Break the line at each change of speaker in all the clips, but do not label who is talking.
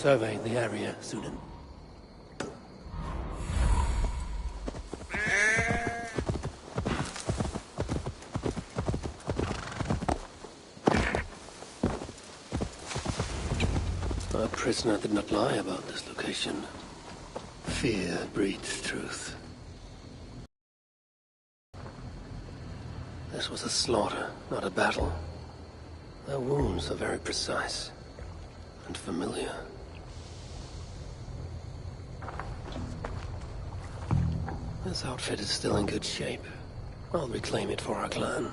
Survey the area, Sunan. Our prisoner did not lie about this location. Fear breeds truth. This was a slaughter, not a battle. Their wounds are very precise and familiar. This outfit is still in good shape. I'll reclaim it for our clan.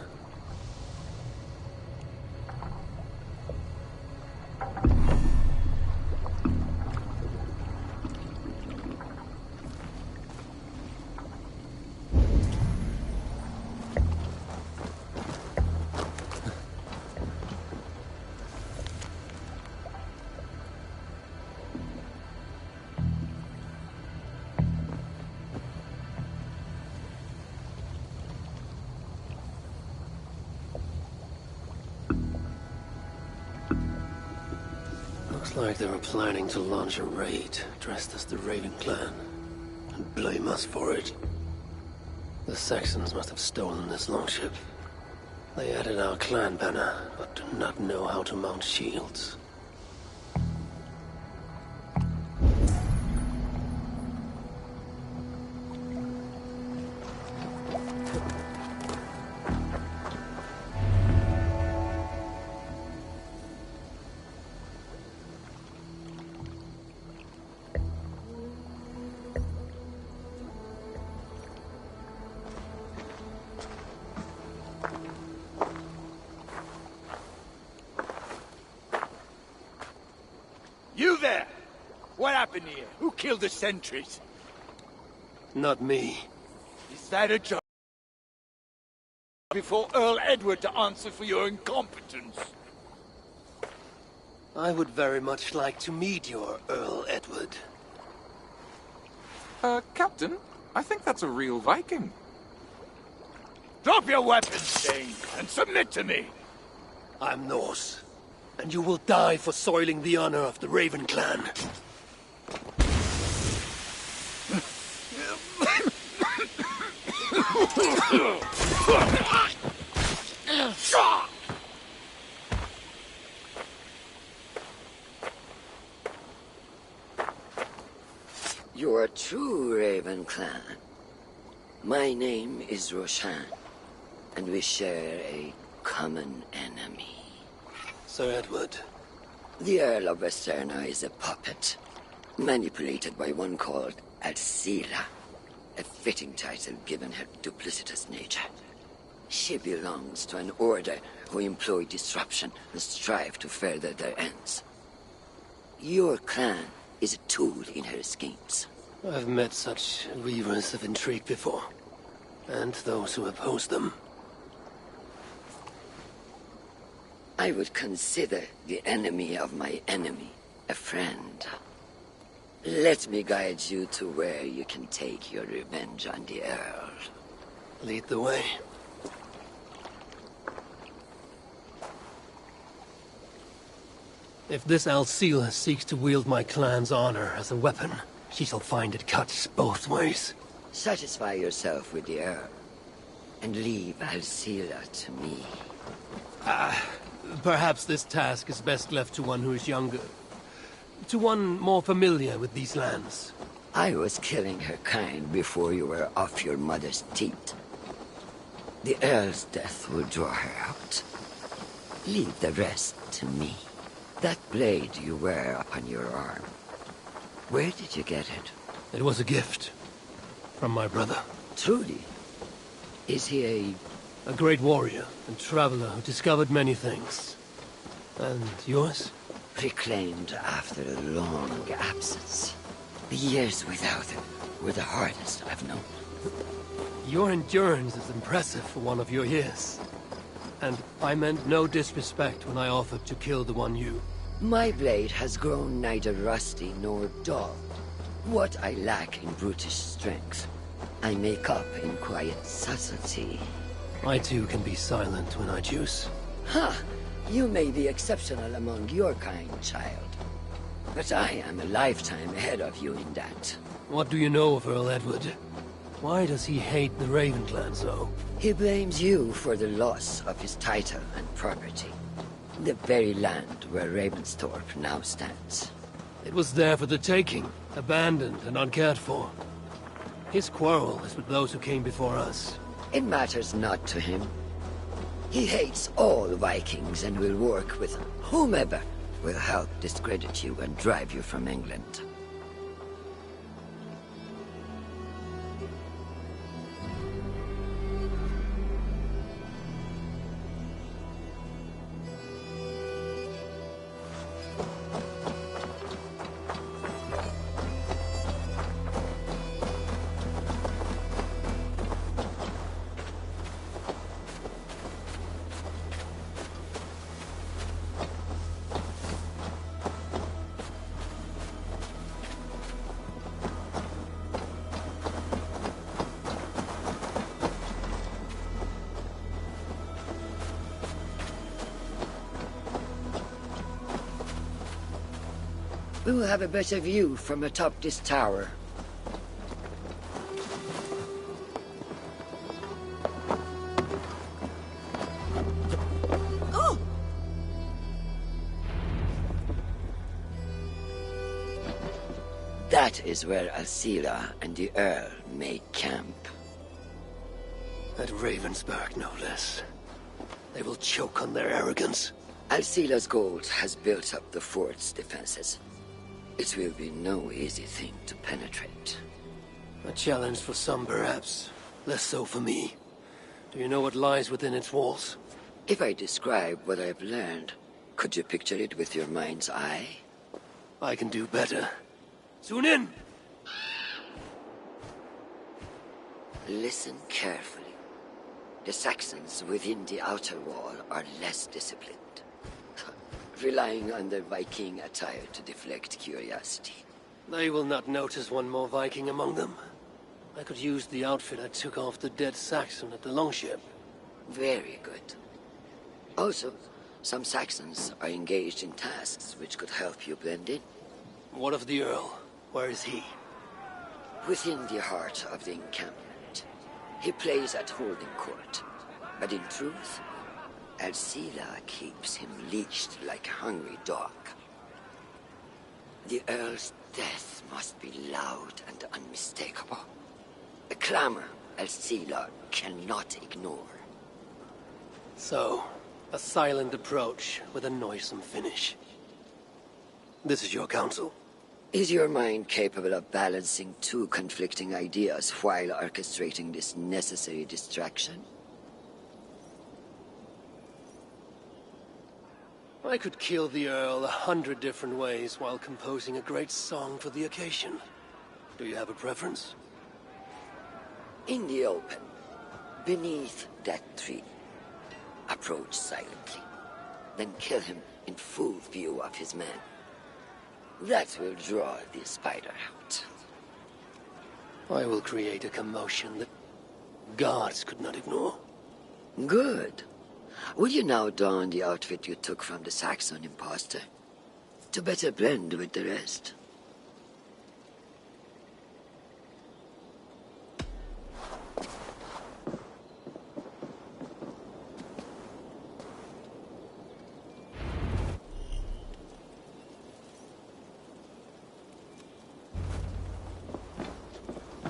Like they were planning to launch a raid dressed as the Raven clan and blame us for it. The Saxons must have stolen this longship. They added our clan banner, but do not know how to mount shields.
You there! What happened here? Who killed the sentries?
Not me.
Is that a job before Earl Edward to answer for your incompetence?
I would very much like to meet your Earl Edward.
Captain, I think that's a real Viking.
Drop your weapons, Dane, and submit to me!
I'm Norse, and you will die for soiling the honor of the Raven clan.
You're a true Raven clan. My name is Roshan, and we share a common enemy.
Sir Edward.
The Earl of Westerna is a puppet, manipulated by one called Alcila, a fitting title given her duplicitous nature. She belongs to an order who employ disruption and strive to further their ends. Your clan is a tool in her schemes.
I've met such weavers of intrigue before, and those who oppose them.
I would consider the enemy of my enemy a friend. Let me guide you to where you can take your revenge on the Earl.
Lead the way. If this Alcila seeks to wield my clan's honor as a weapon, she shall find it cuts both ways.
Satisfy yourself with the Earl, and leave Alcila to me.
Perhaps this task is best left to one who is younger. To one more familiar with these lands.
I was killing her kind before you were off your mother's teeth. The Earl's death will draw her out. Leave the rest to me. That blade you wear upon your arm, where did you get it?
It was a gift. From my brother.
Truly? Is he
A great warrior and traveler who discovered many things. And yours?
reclaimed after a long absence? The years without it were the hardest I've known.
Your endurance is impressive for one of your years. And I meant no disrespect when I offered to kill the one you...
My blade has grown neither rusty nor dull. What I lack in brutish strength, I make up in quiet subtlety.
I too can be silent when I choose.
Ha! You may be exceptional among your kind, child. But I am a lifetime ahead of you in that.
What do you know of Earl Edward? Why does he hate the Raven clan so?
He blames you for the loss of his title and property. The very land where Ravensthorpe now stands.
It was there for the taking, abandoned and uncared for. His quarrel is with those who came before us.
It matters not to him. He hates all Vikings and will work with whomever will help discredit you and drive you from England. We will have a better view from atop this tower.
Oh!
That is where Alcila and the Earl make camp.
At Ravensburg, no less. They will choke on their arrogance.
Alcila's gold has built up the fort's defenses. It will be no easy thing to penetrate.
A challenge for some, perhaps. Less so for me. Do you know what lies within its walls?
If I describe what I've learned, could you picture it with your mind's eye?
I can do better. Soon in!
Listen carefully. The Saxons within the outer wall are less disciplined, relying on their Viking attire to deflect curiosity.
They will not notice one more Viking among them. I could use the outfit I took off the dead Saxon at the longship.
Very good. Also, some Saxons are engaged in tasks which could help you blend in.
What of the Earl? Where is he?
Within the heart of the encampment. He plays at holding court. But in truth, Alcila keeps him leashed like a hungry dog. The Earl's death must be loud and unmistakable. A clamor Alcila cannot ignore.
So, a silent approach with a noisome finish. This is your counsel.
Is your mind capable of balancing two conflicting ideas while orchestrating this necessary distraction?
I could kill the Earl 100 different ways while composing a great song for the occasion. Do you have a preference?
In the open, beneath that tree. Approach silently, then kill him in full view of his men. That will draw the spider out.
I will create a commotion that gods could not ignore.
Good. Will you now don the outfit you took from the Saxon imposter? To better blend with the rest.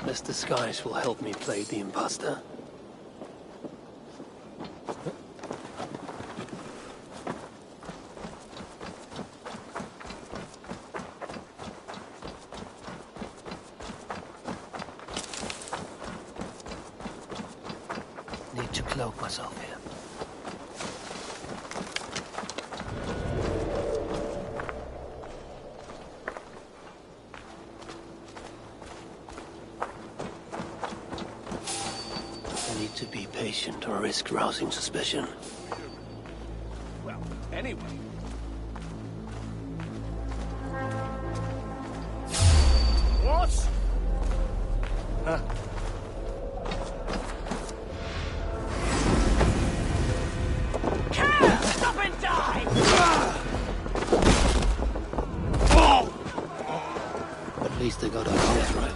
This disguise will help me play the imposter. Need to cloak myself here. To be patient or risk rousing suspicion.
Well, anyway. What? Huh? Stop and die!
At least they got our house right.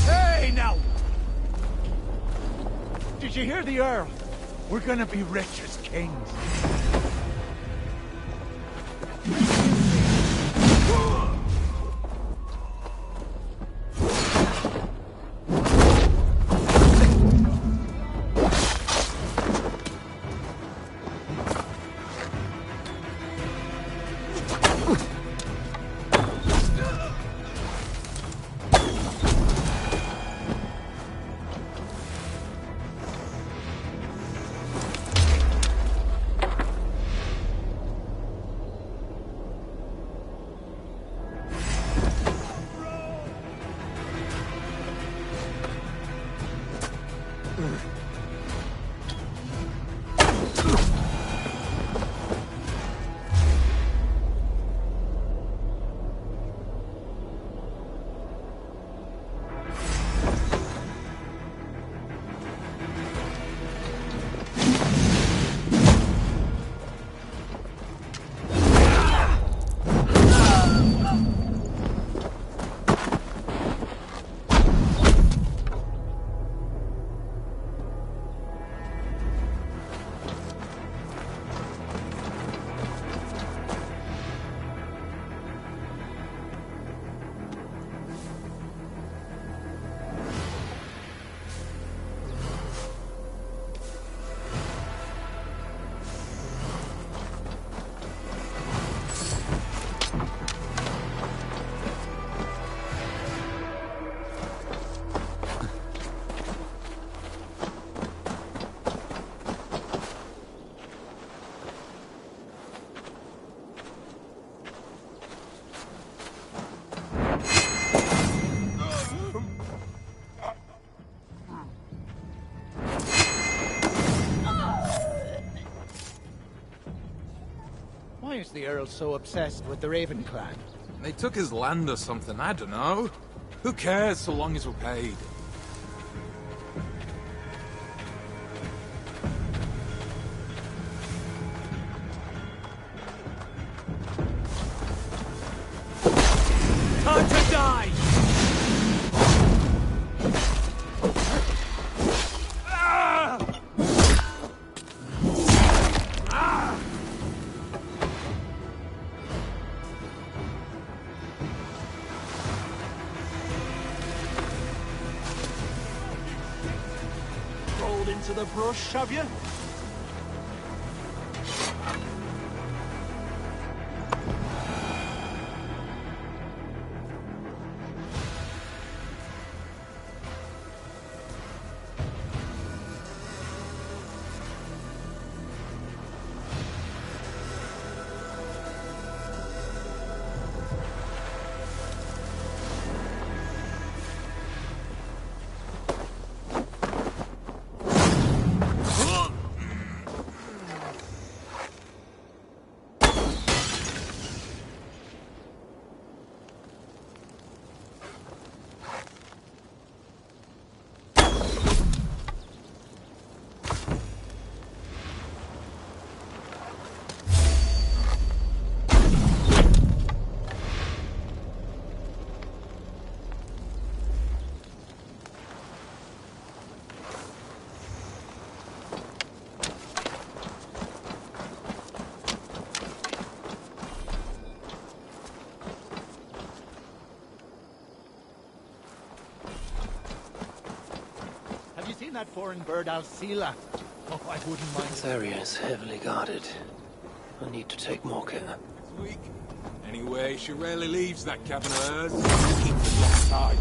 Hey, now! Did you hear the Earl? We're gonna be rich as kings. Why is the Earl so obsessed with the Raven clan?
They took his land or something, I don't know. Who cares so long as we're paid?
Time to die! into the brush, have you? That foreign bird Alcila. Oh, I wouldn't mind.
This area is heavily guarded. I need to take more care.
It's weak. Anyway, she rarely leaves that cabin of hers. Keeps a black eye.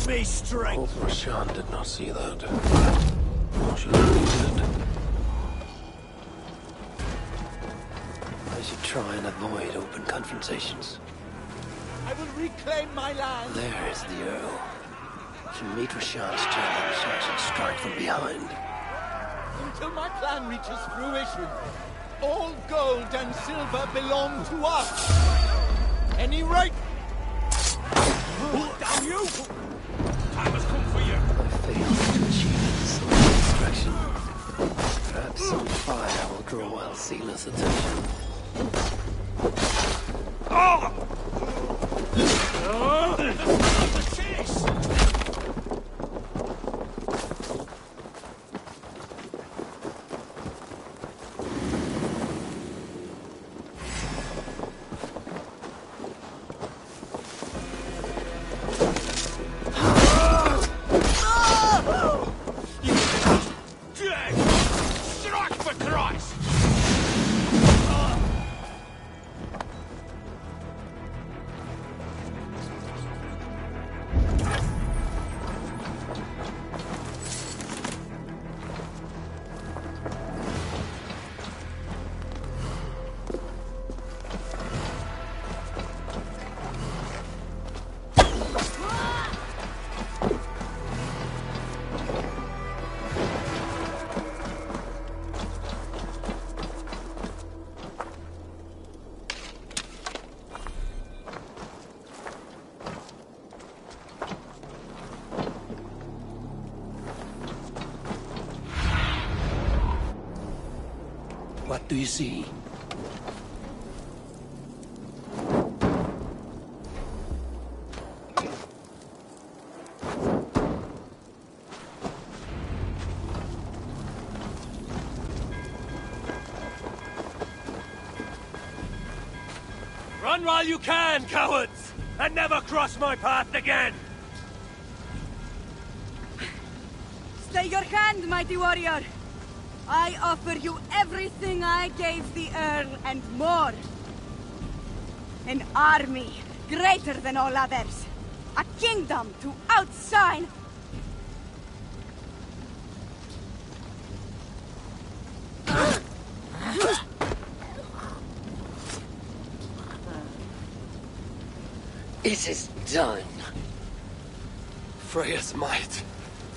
Me strength.
Old Rashan did not see that. Or she did. I should try and avoid open confrontations.
I will reclaim my land.
There is the Earl. To meet Rashan's challenge, I should strike from behind.
Until my plan reaches fruition, all gold and silver belong to us. Any right? Damn you! Time has come for you.
I failed to achieve some distraction. Perhaps some fire will draw Alcila's attention.
Strike for Christ!
What do you see?
Run while you can, cowards! And never cross my path again!
Stay your hand, mighty warrior! I offer you everything I gave the Earl and more. An army greater than all others. A kingdom to outshine.
It is done.
Freya's might.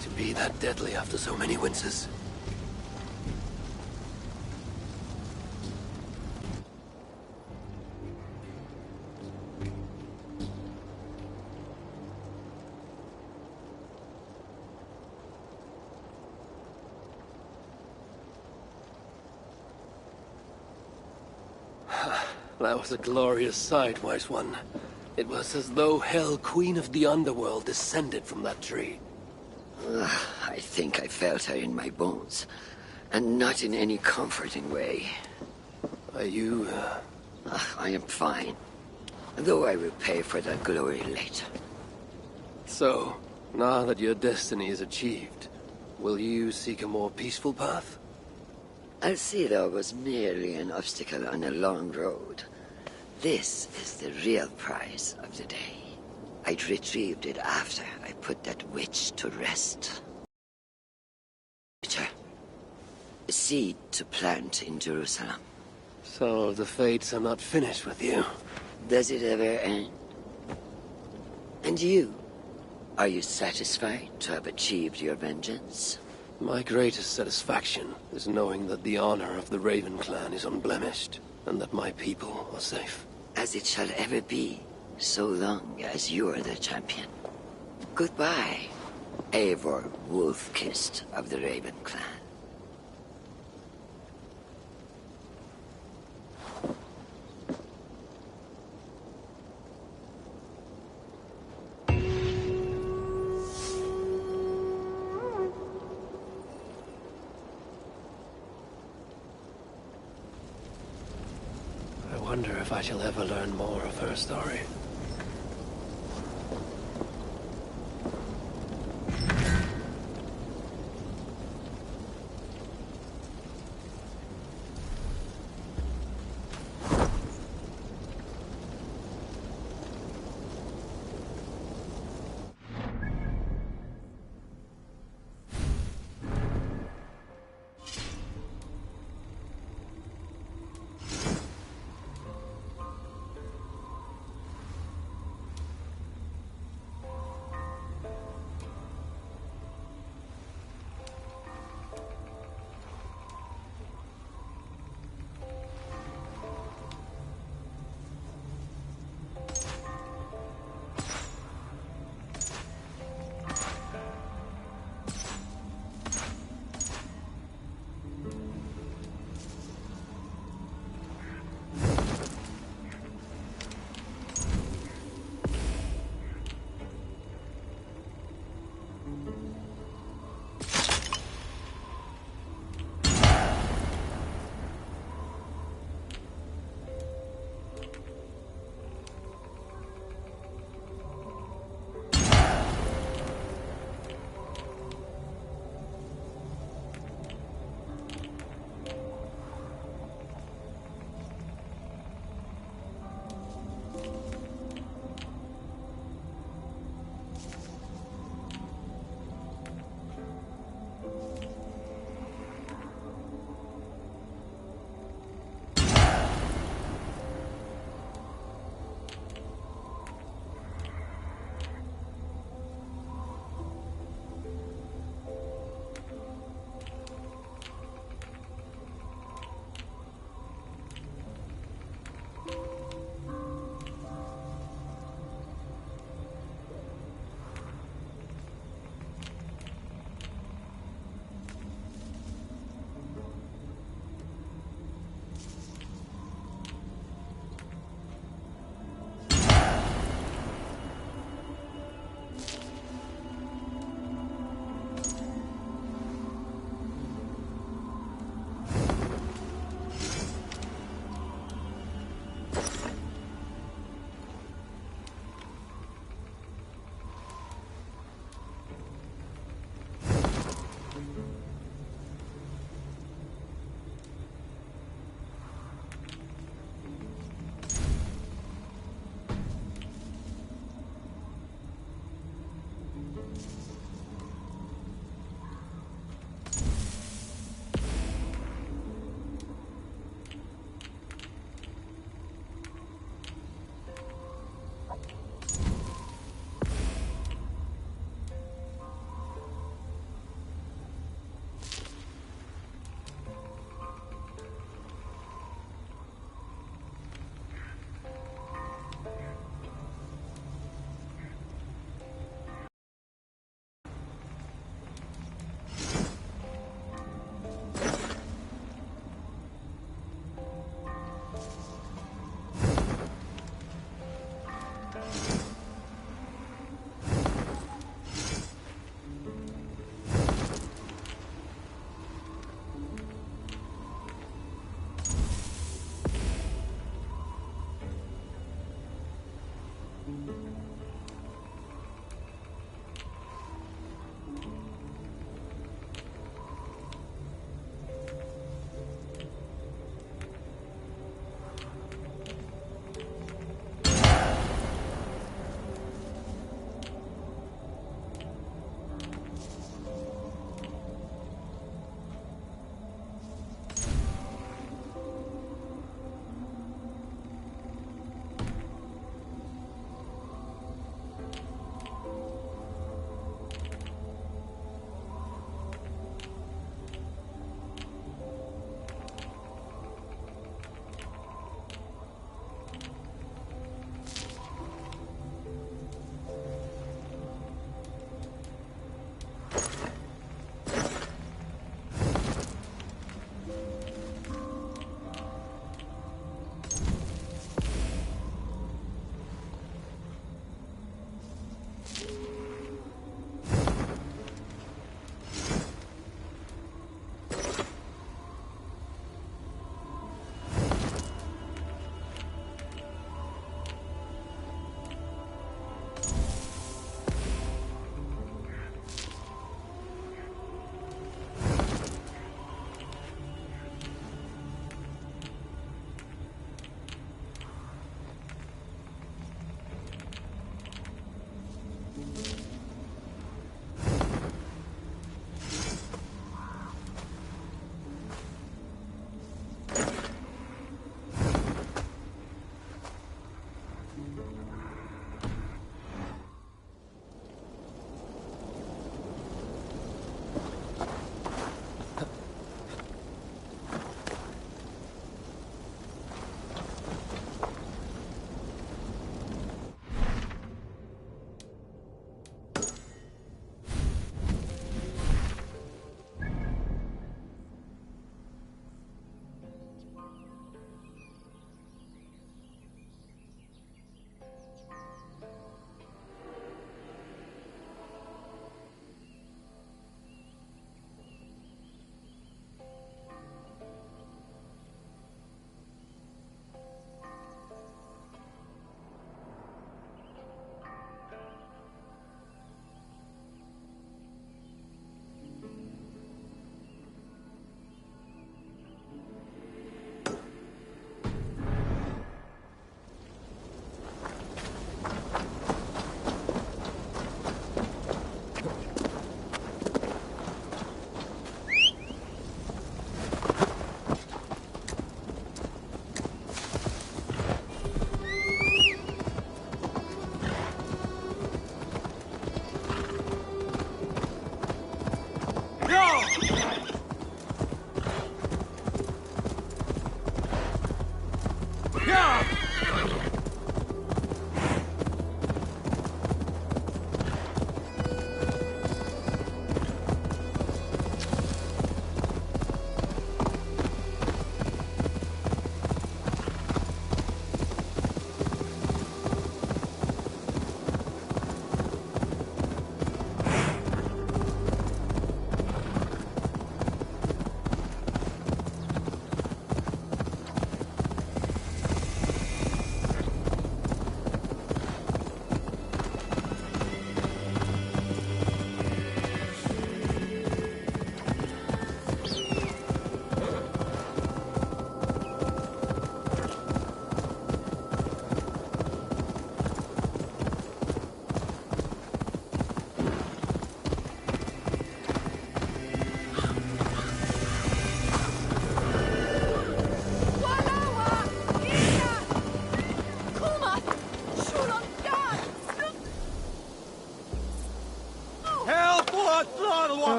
To be that deadly after so many winters. That was a glorious sight, Wise One. It was as though Hell, Queen of the Underworld, descended from that tree.
I think I felt her in my bones, and not in any comforting way.
Are you,
I am fine, though I will pay for that glory later.
So, now that your destiny is achieved, will you seek a more peaceful path?
Alcida was merely an obstacle on a long road. This is the real prize of the day. I'd retrieved it after I put that witch to rest. A seed to plant in Jerusalem.
So the fates are not finished with you.
Does it ever end? And you? Are you satisfied to have achieved your vengeance?
My greatest satisfaction is knowing that the honor of the Raven clan is unblemished, and that my people are safe.
As it shall ever be, so long as you are the champion. Goodbye, Eivor Wolf-Kissed of the Raven clan.
I wonder if I shall ever learn more of her story.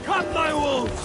Come, my wolves!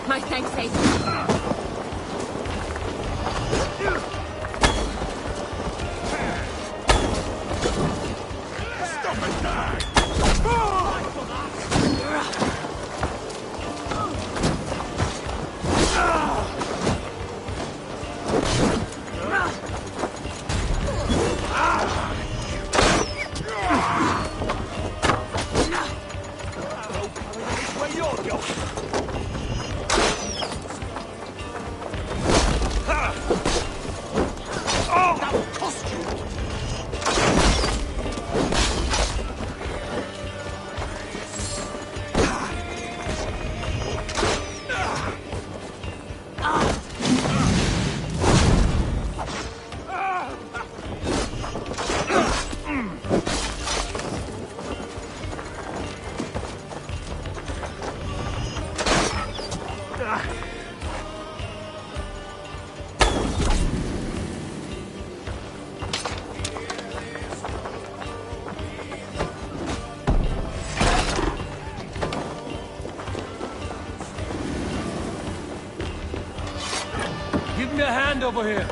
My thanks, Ace.
Give me a hand over here.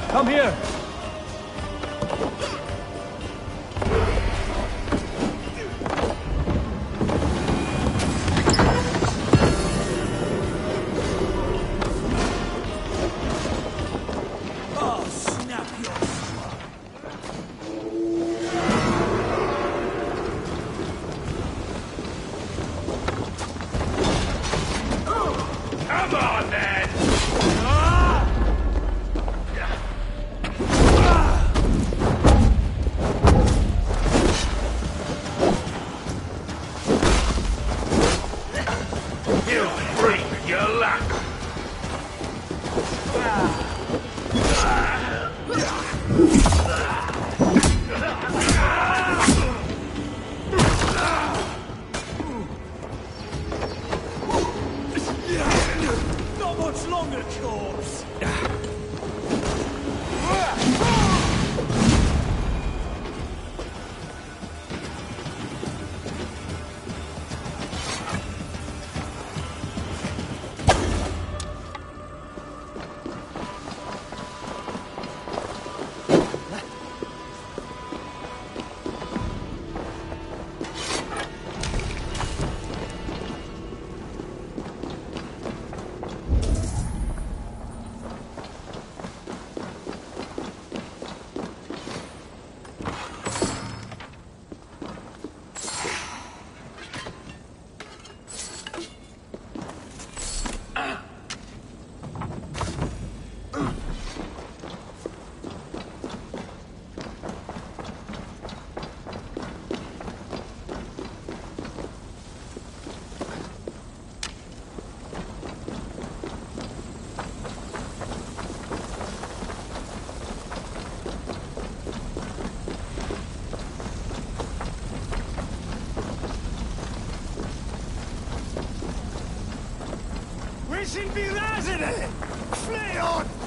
Come here!
sind wie Rasende! Fleon!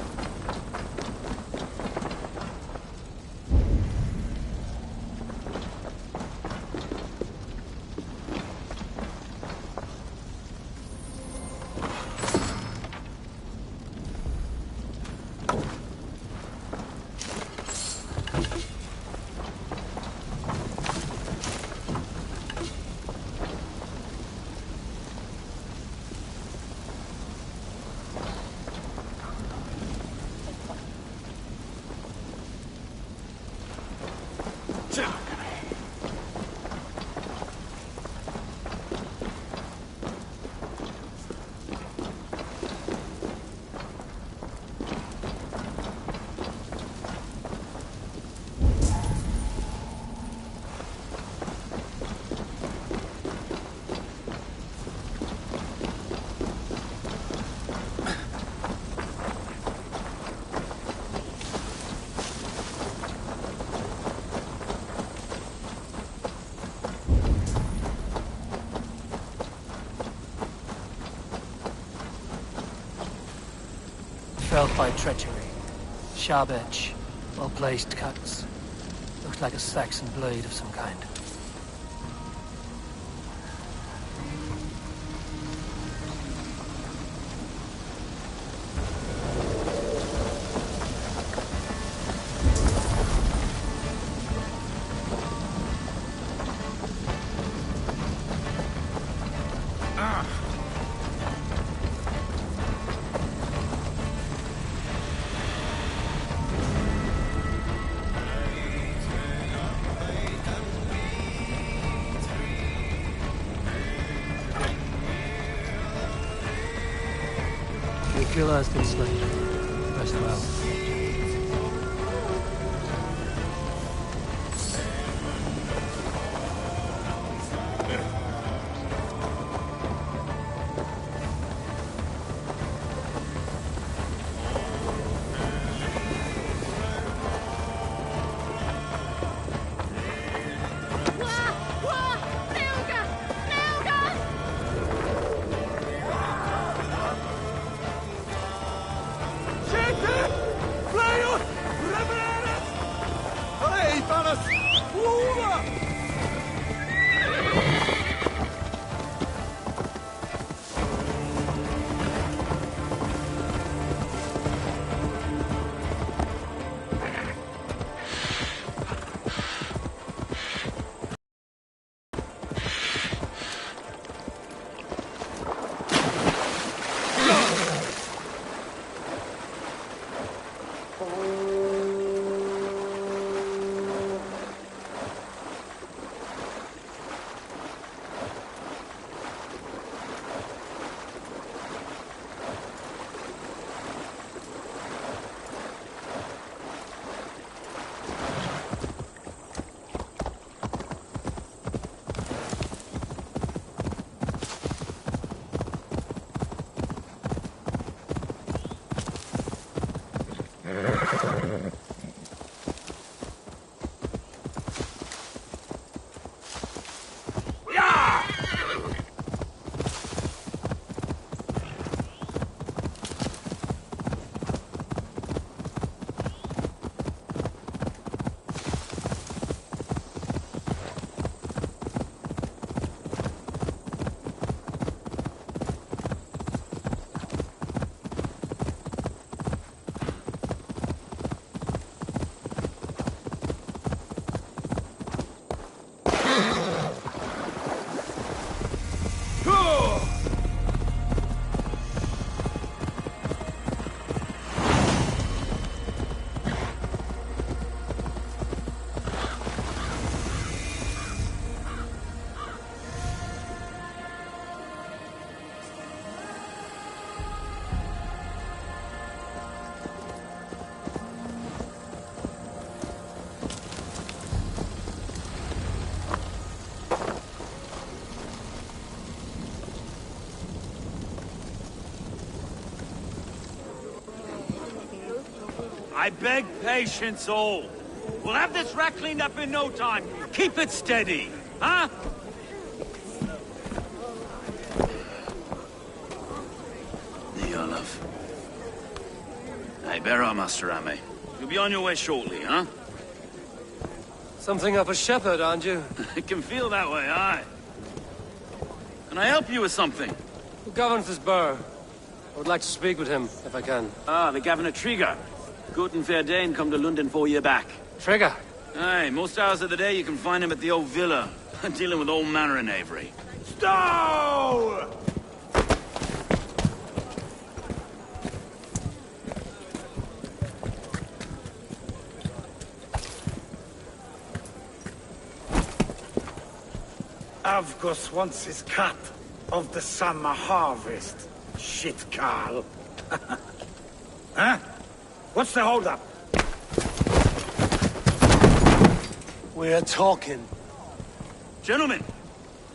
Felled by treachery. Sharp edge. Well-placed cuts. Looks like a Saxon blade of some kind. The killer has been slain. Rest well.
Shit!
I beg patience, all. We'll have this wreck cleaned up in no time. Keep it steady, huh?
The Olaf. Hey, bear our Master Ame. You'll be on your way shortly, huh?
Something of a shepherd, aren't you?
It can feel that way, aye. Can I help you with something?
Who governs this burr? I would like to speak with him, if I can.
Ah, the Governor Trigger. Good and fair Dane come to London 4 year back.
Trigger?
Aye, most hours of the day you can find him at the old villa, dealing with all manner of knavery.
Stow!
Avgos wants his cut of the summer harvest. Shit, Carl. Huh? What's the holdup?
We're talking.
Gentlemen,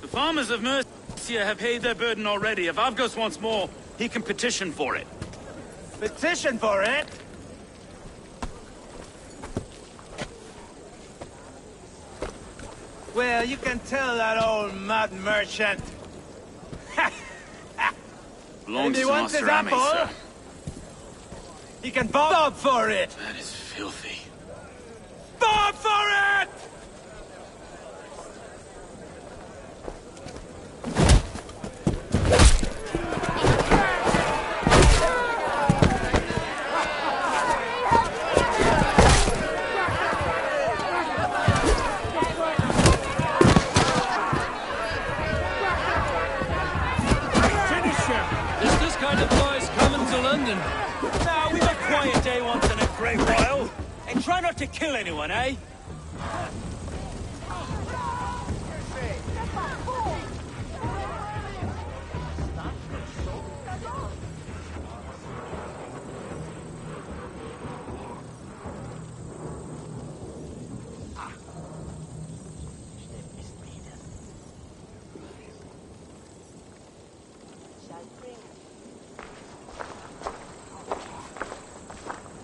the farmers of Mercia have paid their burden already. If Avgos wants more, he can petition for it.
Petition for it? Well, you can tell that old mud merchant.
Belongs
If he
to
wants his
Master Ame,
apple,
sir.
he can bob for it.
That is filthy.
Bob for it! Now, we've a quiet day once in a great while. And try not to kill anyone, eh?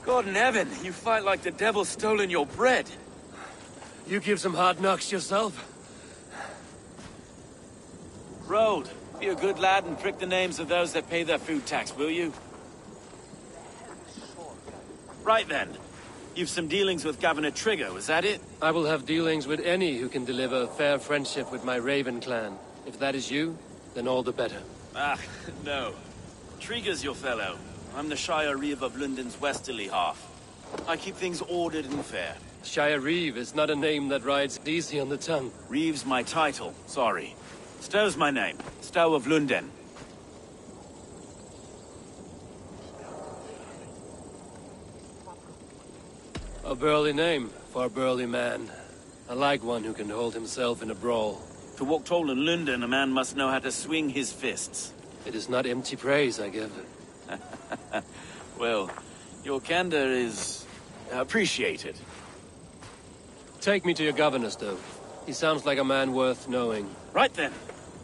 God in heaven, you fight like the devil's stolen your bread.
You give some hard knocks yourself.
Road, be a good lad and prick the names of those that pay their food tax, will you? Right then. You've some dealings with Governor Trigger, was that it?
I will have dealings with any who can deliver a fair friendship with my Raven clan. If that is you, then all the better.
Ah, no. Trigger's your fellow. I'm the Shire Reeve of London's westerly half. I keep things ordered and fair.
Shire Reeve is not a name that rides easy on the tongue.
Reeve's my title, sorry. Stow's my name. Stow of London.
A burly name for a burly man. I like one who can hold himself in a brawl.
To walk tall in London, a man must know how to swing his fists.
It is not empty praise I give.
Well, your candor is appreciated.
Take me to your governor, Stow. He sounds like a man worth knowing.
Right then.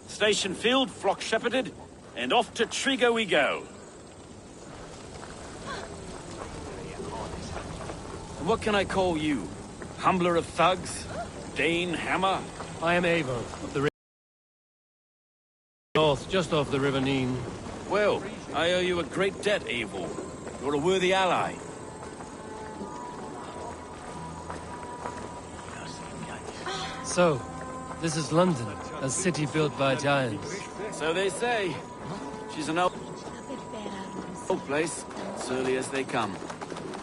Station filled, flock shepherded, and off to Trigger we go. And what can I call you? Humbler of thugs? Dane Hammer?
I am Eivor of the north, just off the River Neen.
Well, I owe you a great debt, Eivor. You're a worthy ally.
So, this is London, a city built by giants.
So they say. She's an old place, surly as they come.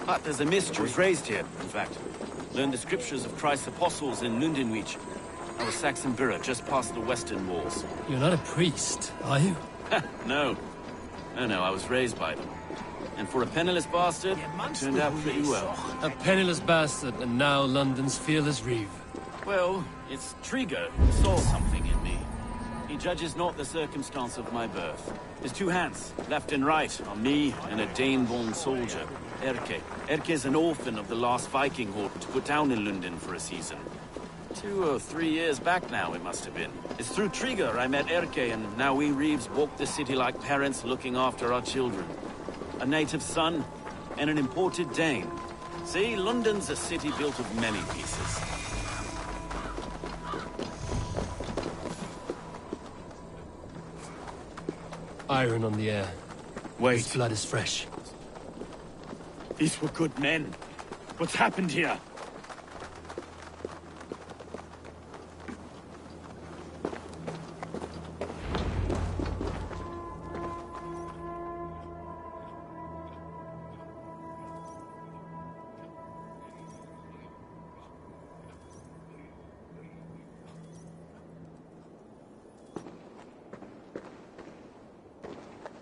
But there's a mystery. I was raised here, in fact. Learned the scriptures of Christ's apostles in Lundenwich. I was Saxon Borough, just past the western walls.
You're not a priest, are you?
No. No, I was raised by them. And for a penniless bastard, it turned out pretty well.
A penniless bastard, and now London's fearless Reeve.
Well, it's Trigger who saw something in me. He judges not the circumstance of my birth. His two hands, left and right, are me and a Dane-born soldier, Erke. Erke's an orphan of the last Viking horde put down in London for a season. 2 or 3 years back now, it must have been. It's through Trigger I met Erke, and now we Reeves walk the city like parents looking after our children. A native son, and an imported Dane. See, London's a city built of many pieces.
Iron on the air.
Wait.
His blood is fresh.
These were good men. What's happened here?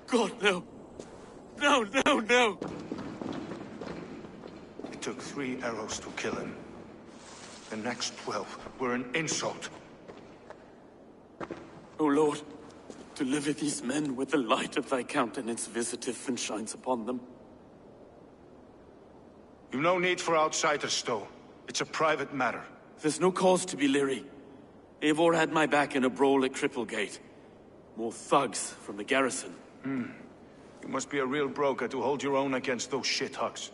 God, no. No, no, no!
It took 3 arrows to kill him. The next 12 were an insult.
O Lord, deliver these men with the light of thy countenance visiteth and shines upon them.
You've no need for outsiders, Stowe. It's a private matter.
There's no cause to be leery. Eivor had my back in a brawl at Cripplegate. More thugs from the garrison.
You must be a real broker to hold your own against those shithugs.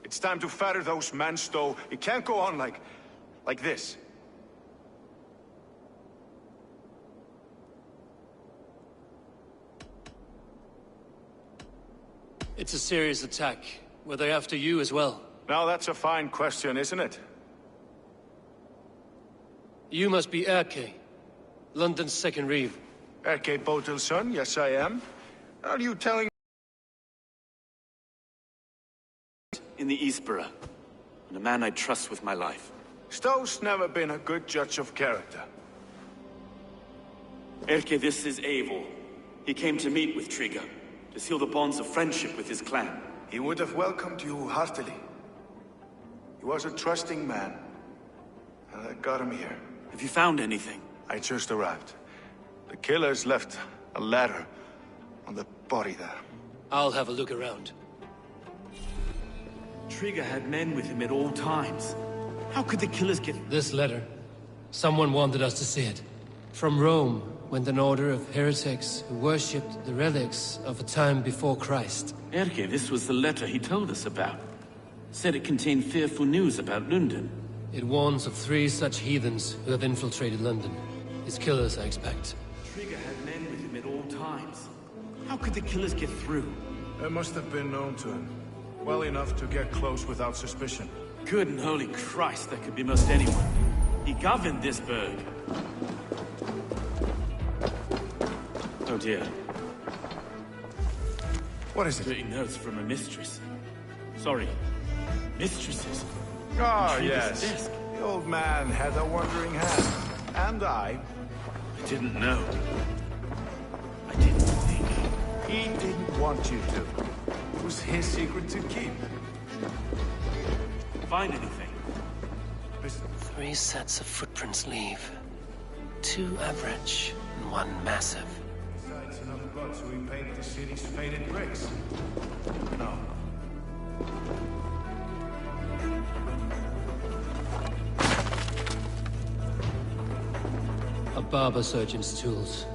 It's time to fetter those men, Stowe. It can't go on like this.
It's a serious attack. Were they after you as well?
Now that's a fine question, isn't it?
You must be Erke, London's second reeve.
Erke Botil's son, yes I am. Are you telling
In the Eastborough, and a man I trust with my life.
Stowe's never been a good judge of character.
Erke, this is Eivor. He came to meet with Trigger, to seal the bonds of friendship with his clan.
He would have welcomed you heartily. He was a trusting man. And I got him here.
Have you found anything?
I just arrived. The killers left a ladder on the body there.
I'll have a look around.
Trigger had men with him at all times. How could the killers get...
This letter. Someone wanted us to see it. From Rome went an order of heretics who worshipped the relics of a time before Christ.
Erke, this was the letter he told us about. Said it contained fearful news about London.
It warns of 3 such heathens who have infiltrated London. His killers, I expect.
Trigger had men with him at all times. How could the killers get through?
They must have been known to him. Well enough to get close without suspicion.
Good and holy Christ, that could be most anyone. He governed this burg. Oh dear.
What is it?
Dirty notes from a mistress. Sorry. Mistresses.
Ah,
Trigger's
yes.
desk.
The old man had a wandering hand. And I
didn't know. I didn't think.
He didn't want you to. It was his secret to keep.
Find anything?
Listen.
3 sets of footprints leave. 2 average and 1 massive.
Besides enough blood to repaint the city's faded bricks. No.
A barber surgeon's tools.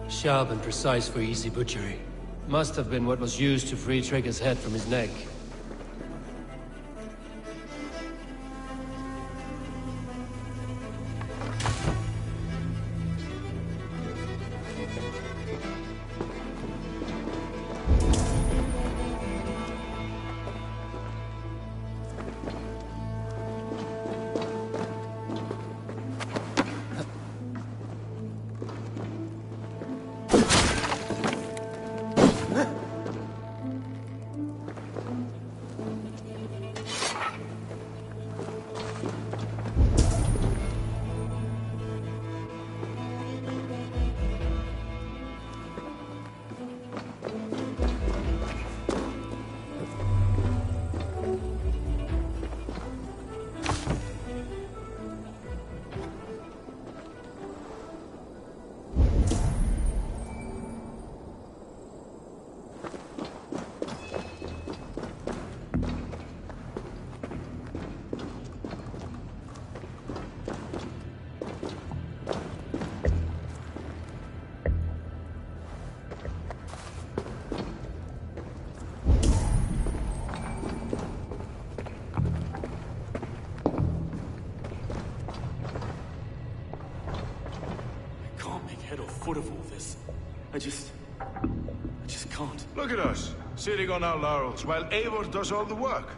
Sharp and precise for easy butchery. Must have been what was used to free Trigger's head from his neck.
this. I just can't.
Look at us, sitting on our laurels, while Eivor does all the work.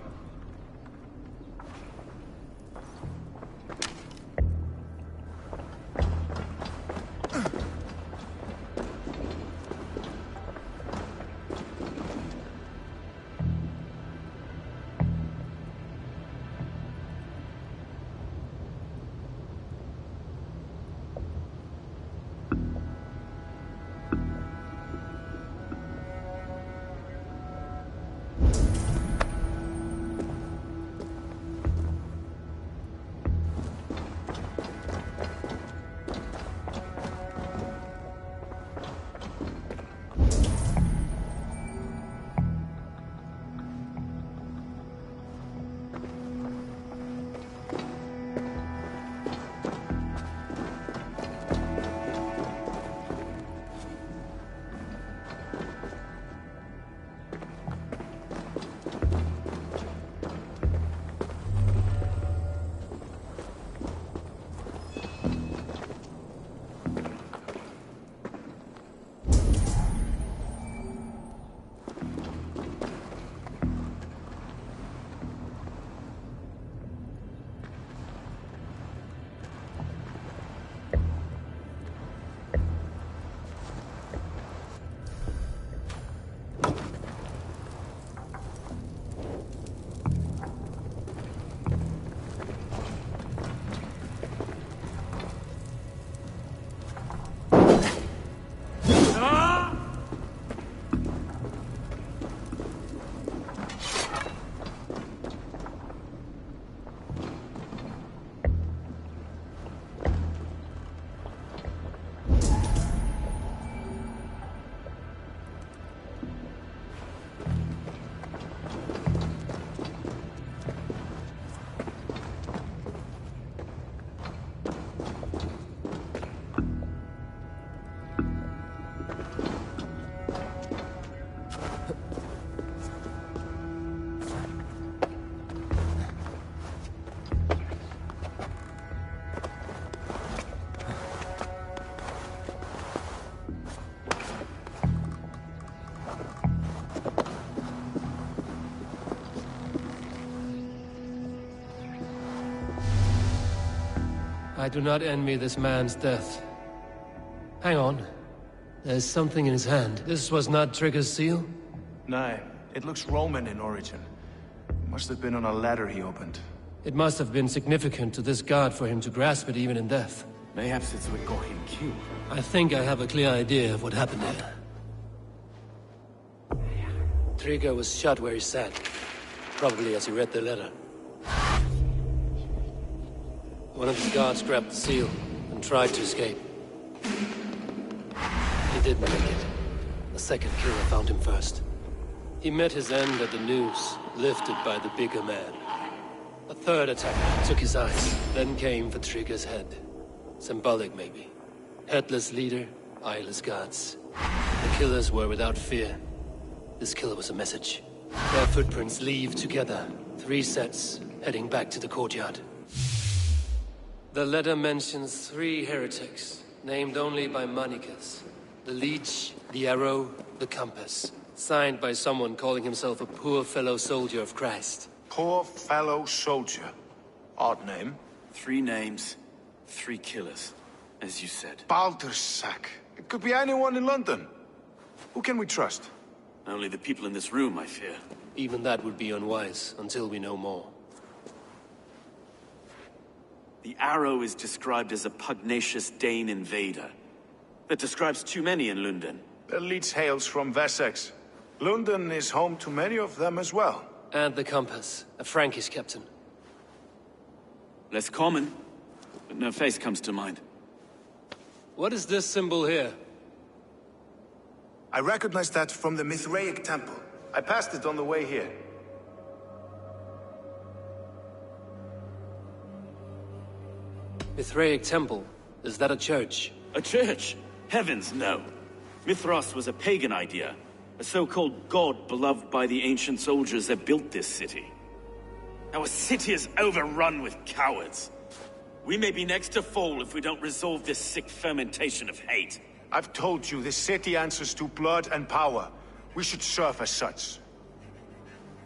I do not envy this man's death. Hang on. There's something in his hand. This was not Trigger's seal?
No, it looks Roman in origin. Must have been on a ladder he opened.
It must have been significant to this god for him to grasp it even in death.
Mayhaps it's what got him killed.
I think I have a clear idea of what happened here. Trigger was shot where he sat. Probably as he read the letter. One of the guards grabbed the seal and tried to escape. He didn't make it. The second killer found him first. He met his end at the noose, lifted by the bigger man. A third attacker took his eyes, then came for Trigger's head. Symbolic, maybe. Headless leader, eyeless guards. The killers were without fear. This killer was a message. Their footprints leave together. 3 sets, heading back to the courtyard. The letter mentions 3 heretics, named only by Manicus. The Leech, the Arrow, the Compass. Signed by someone calling himself a poor fellow soldier of Christ.
Poor fellow soldier. Odd name.
3 names, 3 killers, as you said.
Baldersack. It could be anyone in London. Who can we trust?
Only the people in this room, I fear.
Even that would be unwise, until we know more.
The Arrow is described as a pugnacious Dane invader. That describes too many in London.
The Leech hails from Wessex. London is home to many of them as well.
And the Compass, a Frankish captain.
Less common, but no face comes to mind.
What is this symbol here?
I recognize that from the Mithraic temple. I passed it on the way here.
Mithraic temple? Is that a church?
A church? Heavens, no. Mithras was a pagan idea. A so-called god beloved by the ancient soldiers that built this city. Our city is overrun with cowards. We may be next to fall if we don't resolve this sick fermentation of hate.
I've told you, this city answers to blood and power. We should serve as such.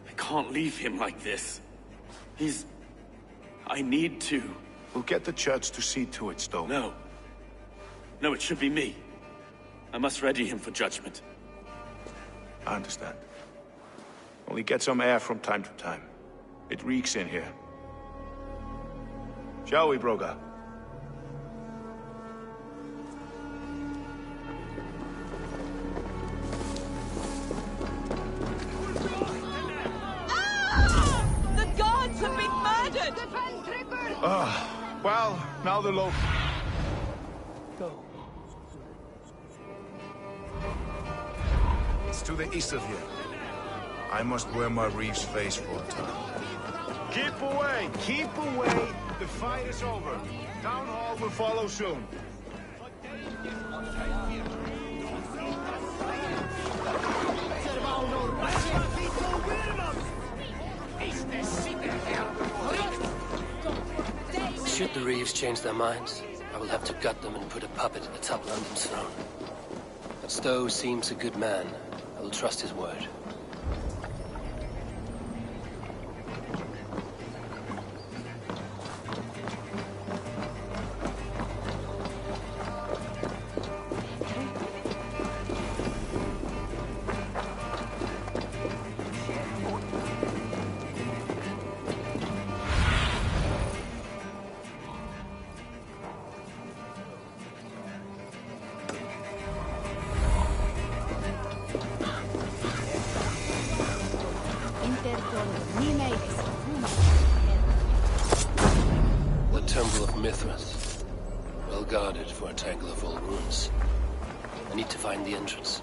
I can't leave him like this. I need to.
We'll get the church to see to it, Stowe.
No. No, it should be me. I must ready him for judgment.
I understand. Only get some air from time to time. It reeks in here. Shall we, Broga?
The gods have been murdered!
Well, now the local...
Go.
It's to the east of here. I must wear my reef's face for a time. Keep away! Keep away! The fight is over. Town hall will follow soon.
Should the Reeves change their minds, I will have to gut them and put a puppet atop London's throne. But Stowe seems a good man. I will trust his word. The Temple of Mithras. Well guarded for a tangle of old ruins. I need to find the entrance.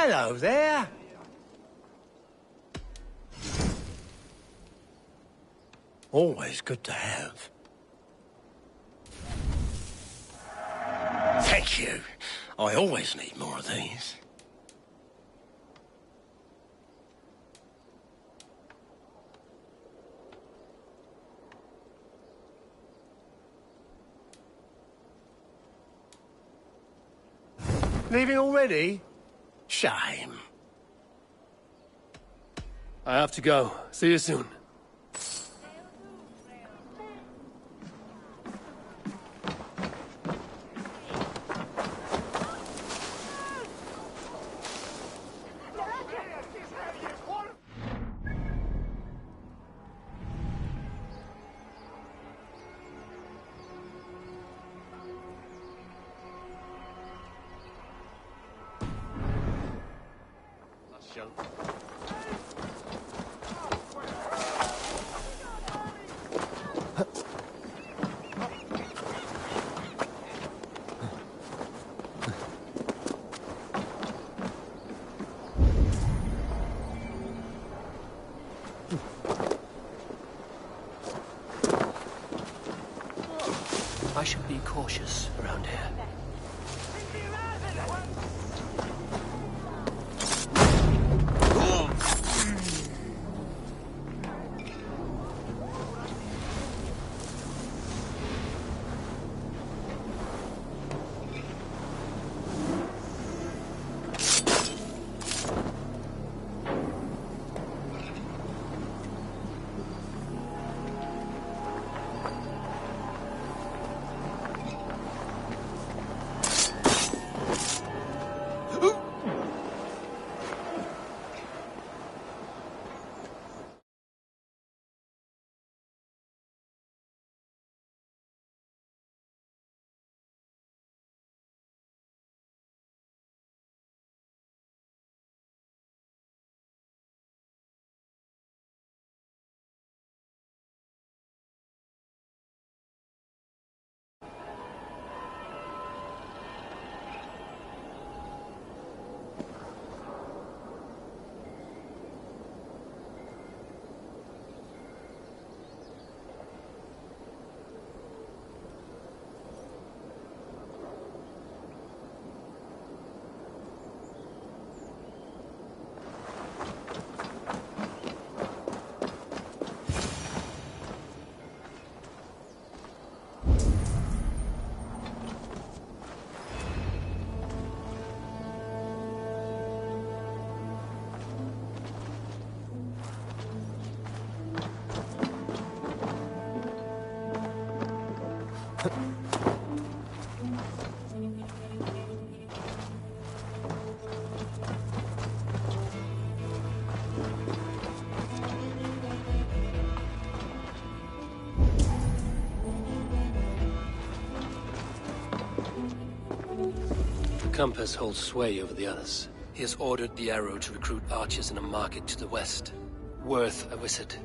Hello there. Always good to have. Thank you. I always need more of these. Leaving already? Shame.
I have to go. See you soon. I should be cautious around here. Compass holds sway over the others. He has ordered the arrow to recruit archers in a market to the west. Worth a visit.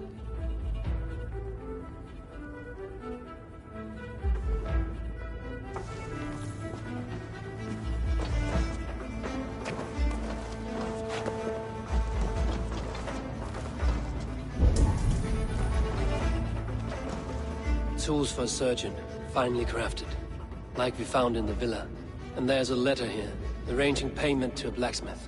Tools for a surgeon, finely crafted. Like we found in the villa. And there's a letter here, arranging payment to a blacksmith.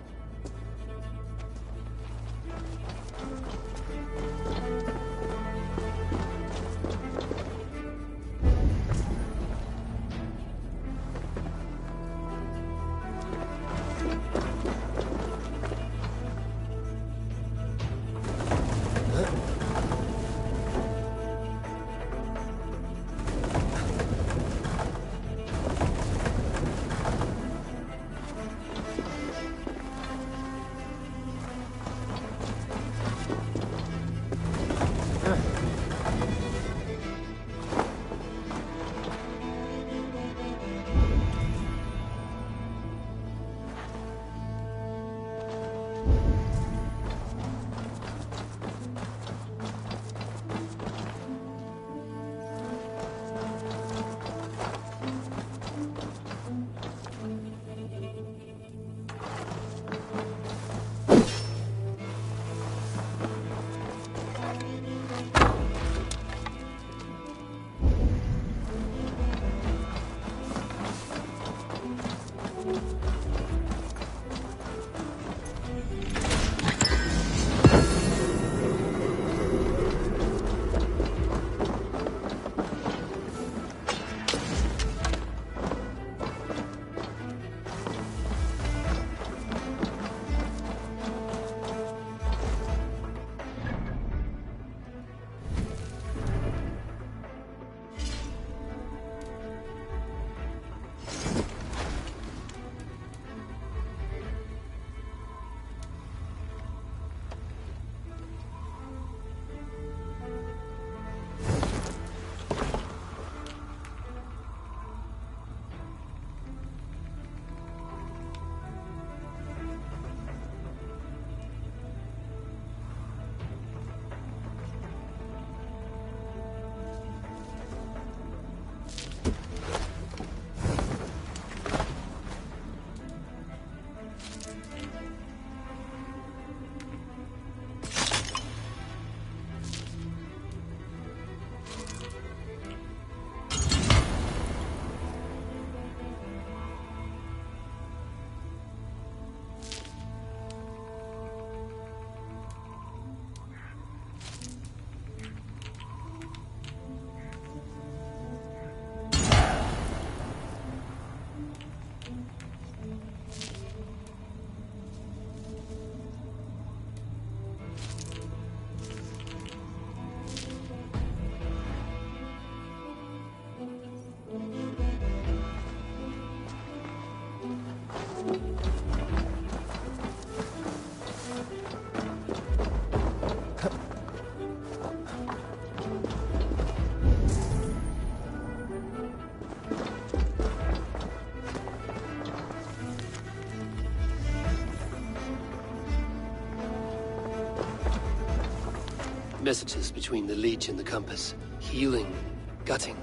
Messages between the Leech and the Compass. Healing, gutting.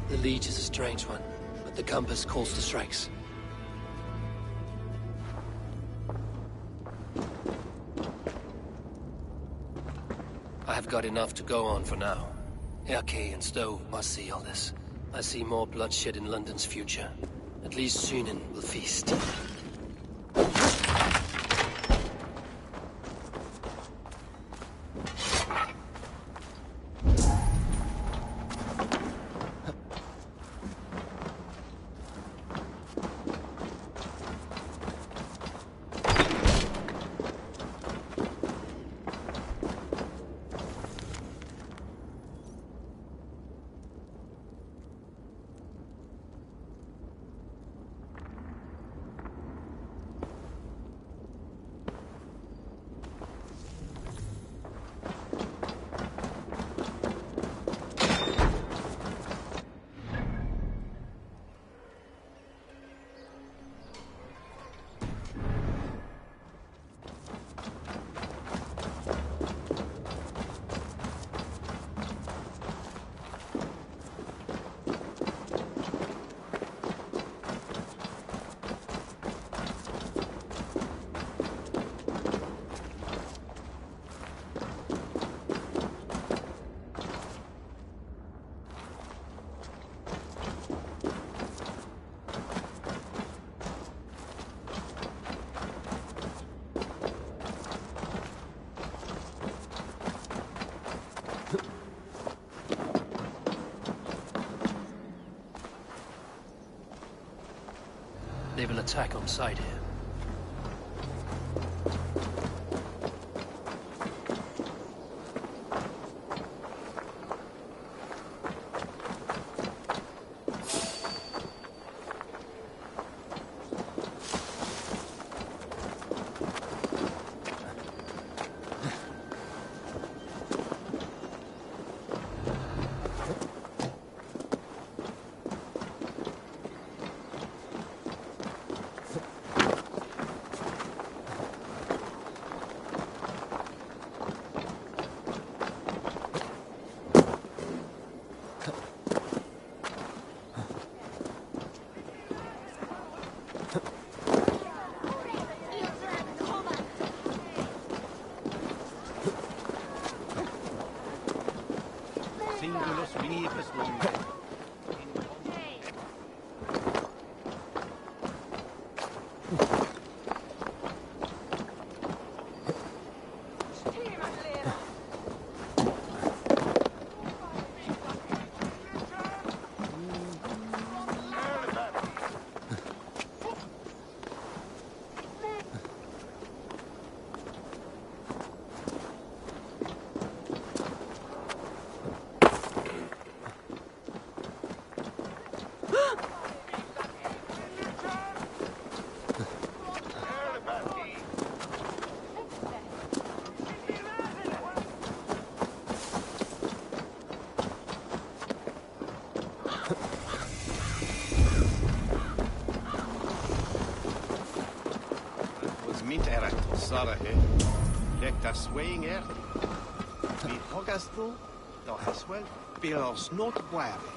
The Leech is a strange one, but the Compass calls to strikes. I have got enough to go on for now. Erke and Stowe must see all this. I see more bloodshed in London's future. At least Sunan will feast. They will attack on sight here.
Sara he. Lek der swaying er. Vi hoggas då, då Haswell spelar snart wire.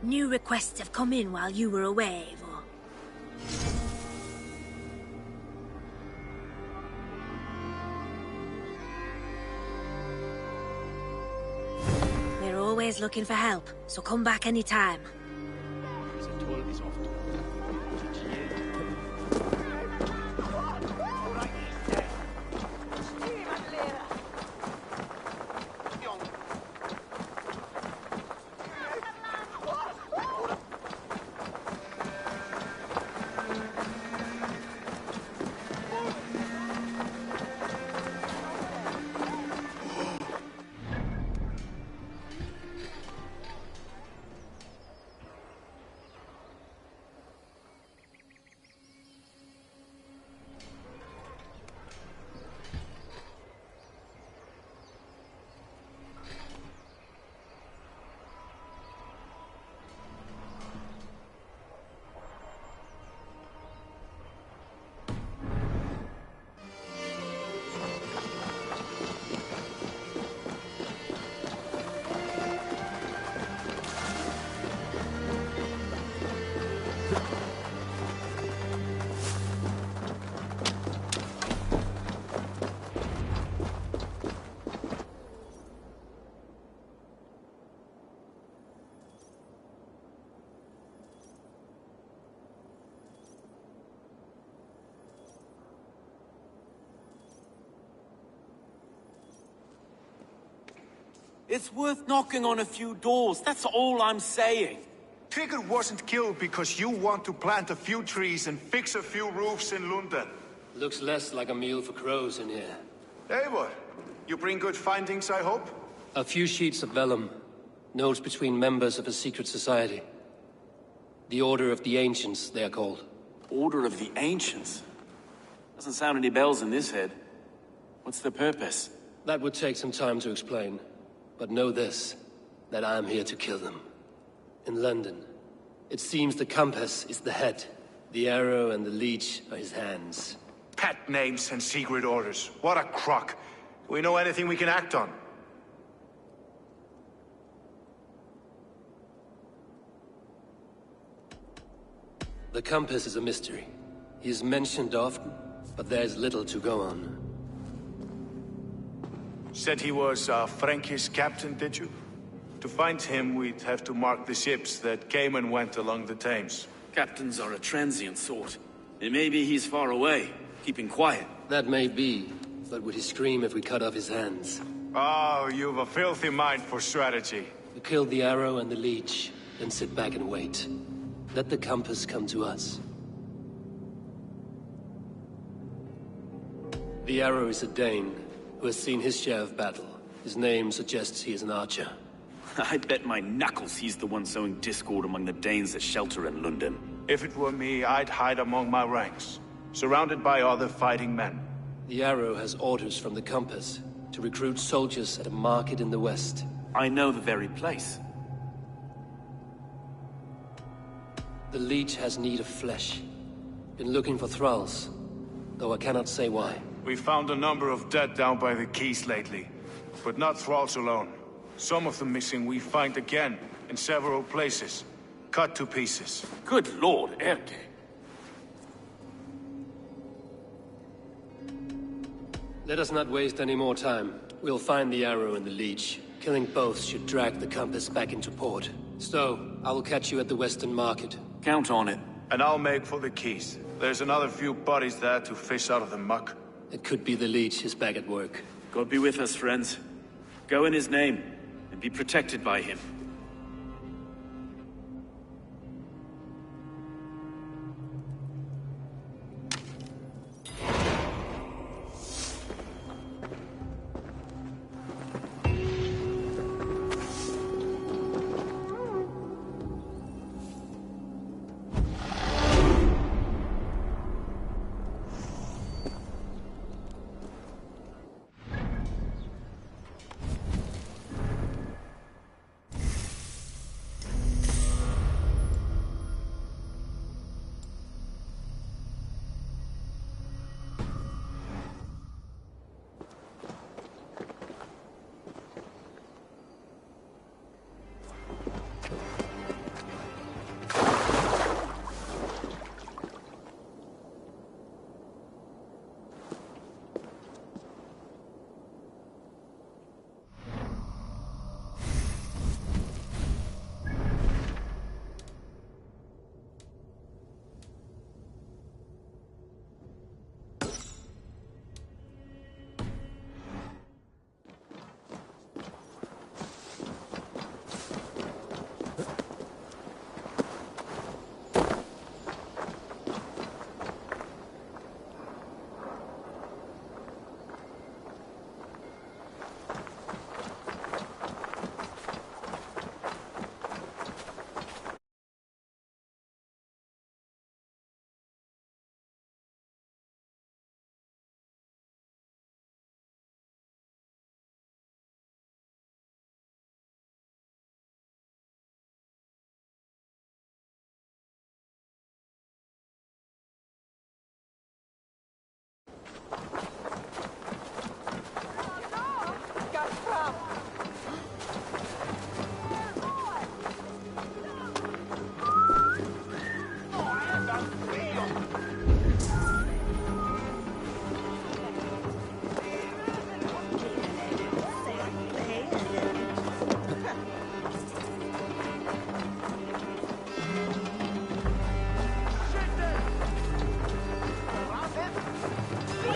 New requests have come in while you were away, Eivor. We're always looking for help, so come back anytime.
It's worth knocking on a few doors, that's all I'm saying.
Trigger wasn't killed because you want to plant a few trees and fix a few roofs in London.
Looks less like a meal for crows in here.
Eivor, you bring good findings, I hope?
A few sheets of vellum. Notes between members of a secret society. The Order of the Ancients, they are called.
Order of the Ancients? Doesn't sound any bells in this head. What's the purpose?
That would take some time to explain. But know this, that I am here to kill them. In London, it seems the compass is the head. The arrow and the leech are his hands.
Pet names and secret orders. What a crock. Do we know anything we can act on?
The compass is a mystery. He is mentioned often, but there's little to go on.
Said he was a Frankish captain, did you? To find him, we'd have to mark the ships that came and went along the Thames.
Captains are a transient sort. And maybe he's far away, keeping quiet.
That may be, but would he scream if we cut off his hands?
Oh, you've a filthy mind for strategy.
We kill the arrow and the leech, then sit back and wait. Let the compass come to us. The arrow is a Dane, who has seen his share of battle. His name suggests he is an archer.
I bet my knuckles he's the one sowing discord among the Danes that shelter in London.
If it were me, I'd hide among my ranks, surrounded by other fighting men.
The arrow has orders from the compass to recruit soldiers at a market in the west.
I know the very place.
The leech has need of flesh. Been looking for thralls, though I cannot say why.
We found a number of dead down by the quays lately, but not thralls alone. Some of the missing we find again, in several places, cut to pieces.
Good lord, Erke.
Let us not waste any more time. We'll find the arrow and the leech. Killing both should drag the compass back into port. So, I will catch you at the Western Market.
Count on it.
And I'll make for the quays. There's another few bodies there to fish out of the muck.
It could be the leech is back at work.
God be with us, friends. Go in his name, and be protected by him.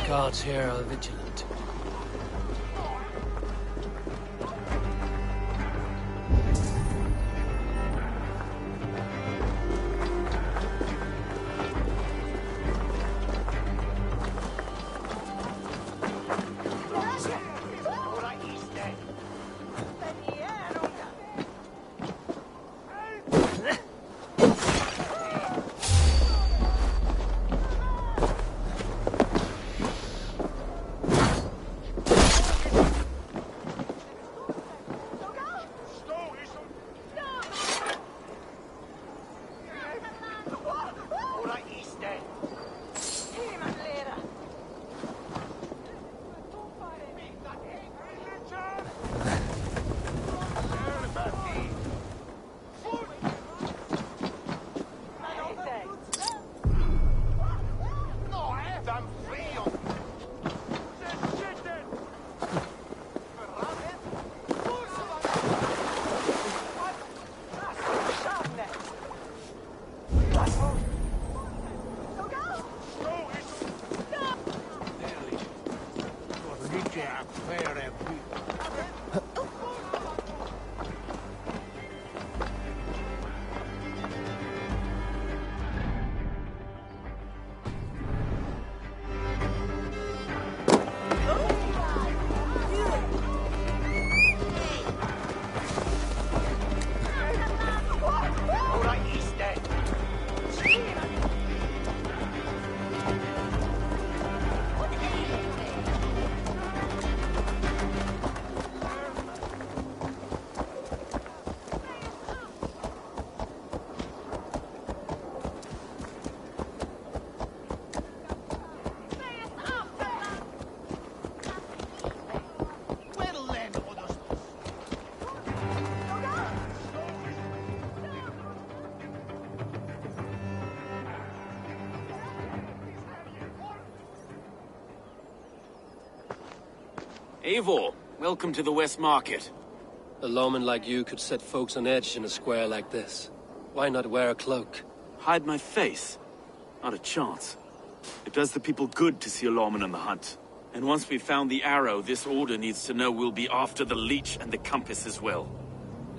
guards here are vigilant.
Eivor, welcome to the West Market.
A lawman like you could set folks on edge in a square like this. Why not wear a cloak?
Hide my face? Not a chance. It does the people good to see a lawman on the hunt. And once we've found the arrow, this order needs to know we'll be after the leech and the compass as well.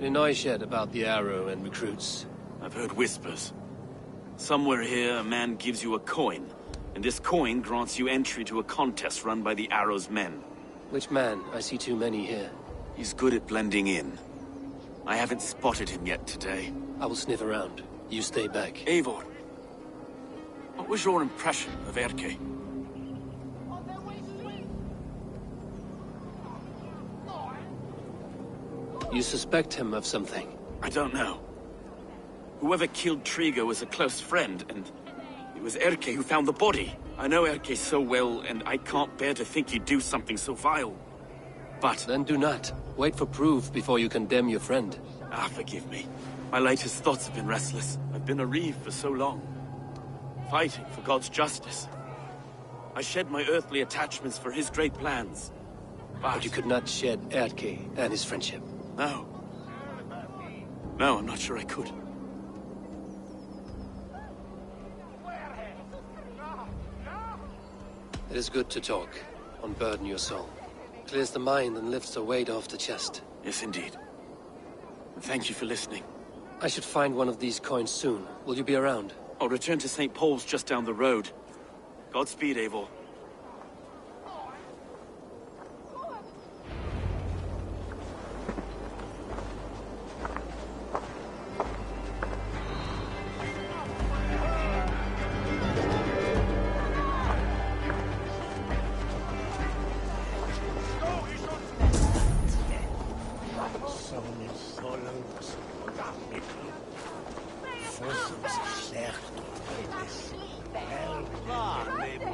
You know yet about the arrow and recruits?
I've heard whispers. Somewhere here, a man gives you a coin, and this coin grants you entry to a contest run by the arrow's men.
Which man? I see too many here.
He's good at blending in. I haven't spotted him yet today.
I will sniff around. You stay back.
Eivor, what was your impression of Erke?
You suspect him of something?
I don't know. Whoever killed Trigo was a close friend, and it was Erke who found the body. I know Erke so well, and I can't bear to think he'd do something so vile. But...
Then do not. Wait for proof before you condemn your friend.
Ah, forgive me. My latest thoughts have been restless. I've been a reeve for so long. Fighting for God's justice. I shed my earthly attachments for his great plans.
But you could not shed Erke and his friendship.
No. No, I'm not sure I could.
It is good to talk, unburden your soul. Clears the mind and lifts the weight off the chest.
Yes, indeed. And thank you for listening.
I should find one of these coins soon. Will you be around?
I'll return to St. Paul's just down the road. Godspeed, Eivor.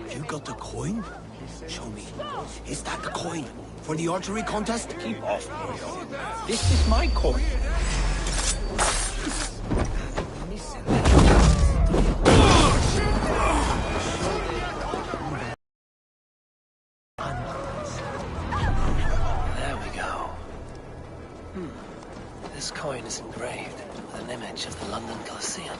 You got the coin? Show me. Is that the coin? For the archery contest? Keep off me. This is my coin.
There we go. This coin is engraved with an image of the London Colosseum.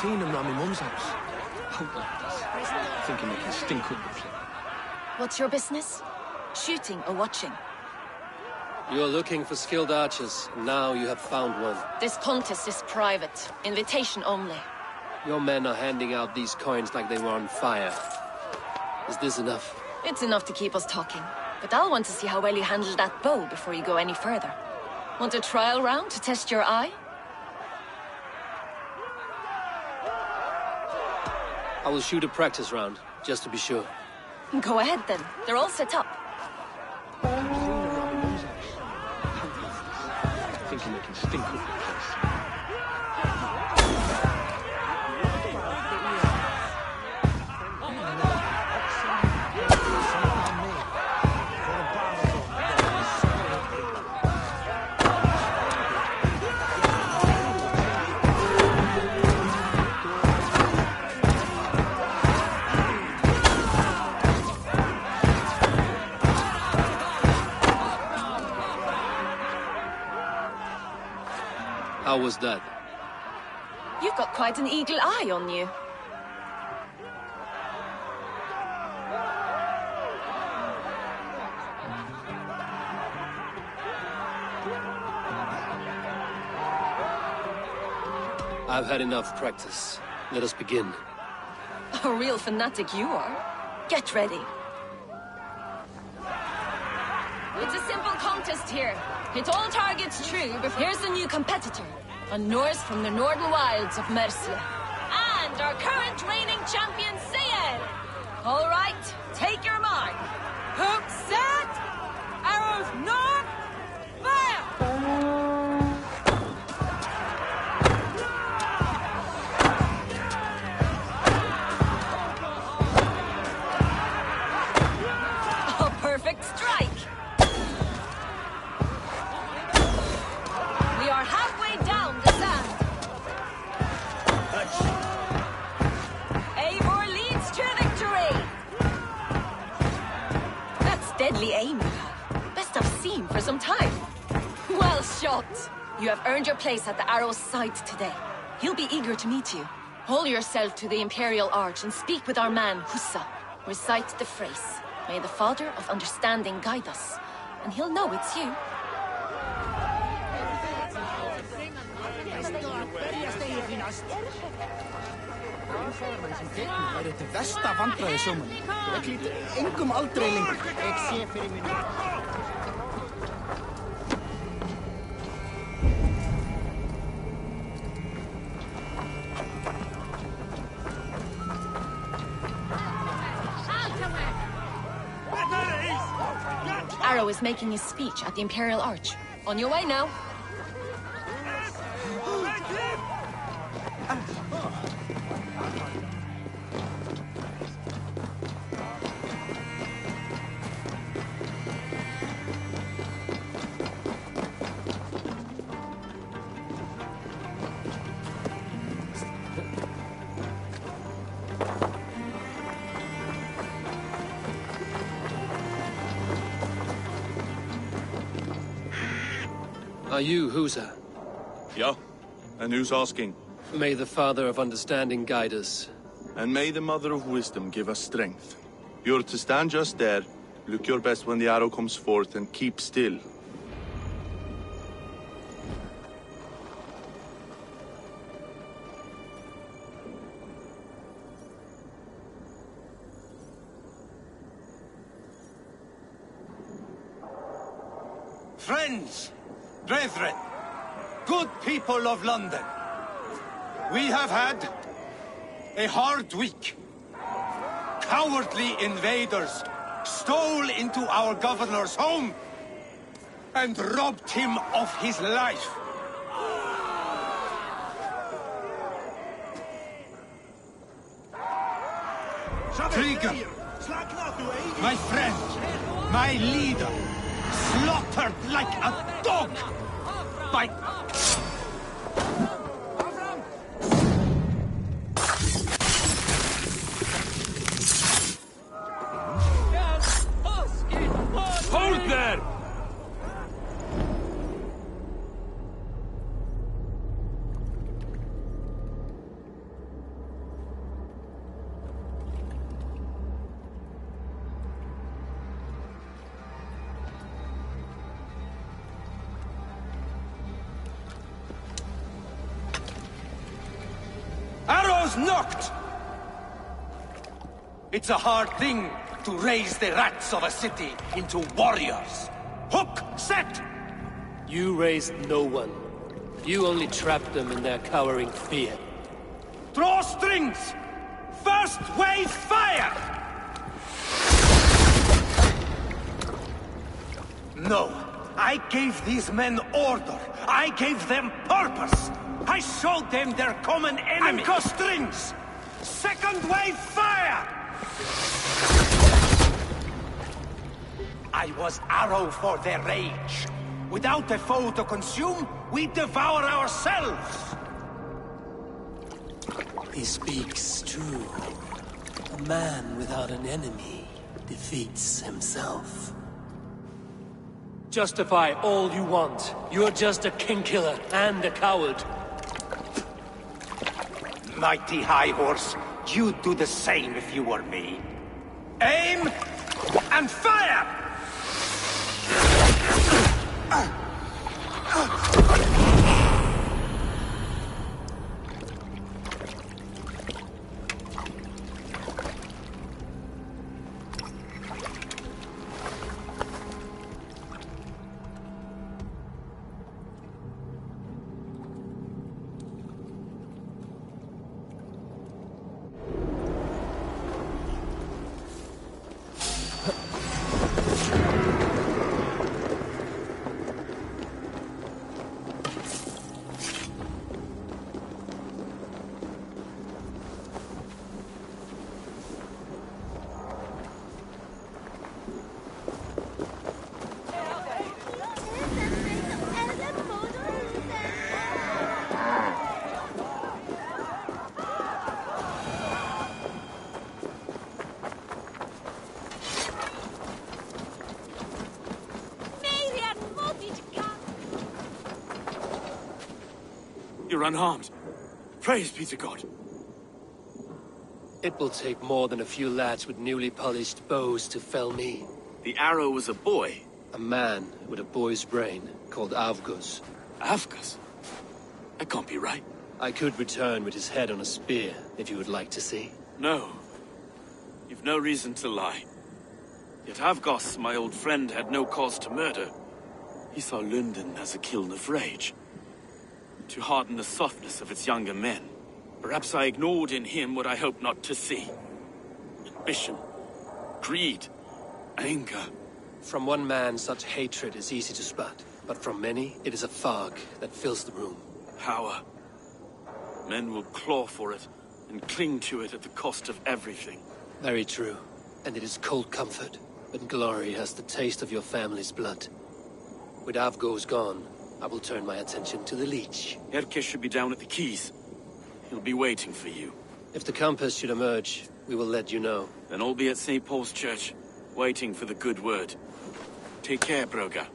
seen him round my mum's house. Out like this. Thinking they can stink up the place.
What's your business? Shooting or watching?
You're looking for skilled archers. Now you have found one.
This contest is private. Invitation only.
Your men are handing out these coins like they were on fire. Is this enough?
It's enough to keep us talking. But I'll want to see how well you handle that bow before you go any further. Want a trial round to test your eye?
I will shoot a practice round, just to be sure.
Go ahead then. They're all set up.
Thinking they can stink up the place.
How was that?
You've got quite an eagle eye on you.
I've had enough practice. Let us begin.
A real fanatic you are. Get ready. It's a simple contest here. Hit all targets true, but here's the new competitor. A Norse from the northern wilds of Mercia. And our current reigning champion, Sayed. All right, take your mark.
Hook set! Arrows north! Fire!
A perfect strike. We are halfway down the sand. Eivor leads to victory. That's deadly aim you have. Best I've seen for some time. Well shot. You have earned your place at the Arrow's side today. He'll be eager to meet you. Hold yourself to the Imperial Arch and speak with our man, Hussa. Recite the phrase. May the Father of Understanding guide us. And he'll know it's you.
Er het de beste vandræðisjóman. Ik liet engum aldrei lengur. Ik sé fyrir mér.
Arrow is making his speech at the Imperial Arch. On your way now.
Are you Husa?
Yeah, and who's asking?
May the Father of Understanding guide us.
And may the Mother of Wisdom give us strength. You're to stand just there, look your best when the arrow comes forth, and keep still.
Friends, brethren, good people of London, we have had a hard week. Cowardly invaders stole into our governor's home and robbed him of his life. Trigger, my friend, my leader, slaughtered like a dog by...
Hold there!
arrows knocked! It's a hard thing to raise the rats of a city into warriors. Hook, set!
You raised no one. You only trapped them in their cowering fear.
Draw strings! First wave fire! No, I gave these men order. I gave them purpose. I showed them their common enemy. Anchor strings! Second wave fire! I was arrow for their rage. Without a foe to consume, we devour ourselves.
He speaks true. A man without an enemy defeats himself. Justify all you want. You're just a king-killer and a coward.
Mighty High Horse, you'd do the same if you were me. Aim and fire!
You're unharmed. Praise be to God.
It will take more than a few lads with newly polished bows to fell me.
The arrow was a boy.
A man with a boy's brain, called Avgus.
Avgus? That can't be right.
I could return with his head on a spear, if you would like to see.
No. You've no reason to lie. Yet Avgos, my old friend, had no cause to murder. He saw London as a kiln of rage. To harden the softness of its younger men. Perhaps I ignored in him what I hoped not to see. Ambition, greed, anger.
From one man, such hatred is easy to spot. But from many, it is a fog that fills the room.
Power. Men will claw for it, and cling to it at the cost of everything.
Very true. And it is cold comfort. But glory has the taste of your family's blood. With Avgos gone, I will turn my attention to the Leech.
Erke should be down at the quays. He'll be waiting for you.
If the compass should emerge, we will let you know.
Then I'll be at St. Paul's Church, waiting for the good word. Take care, Broga.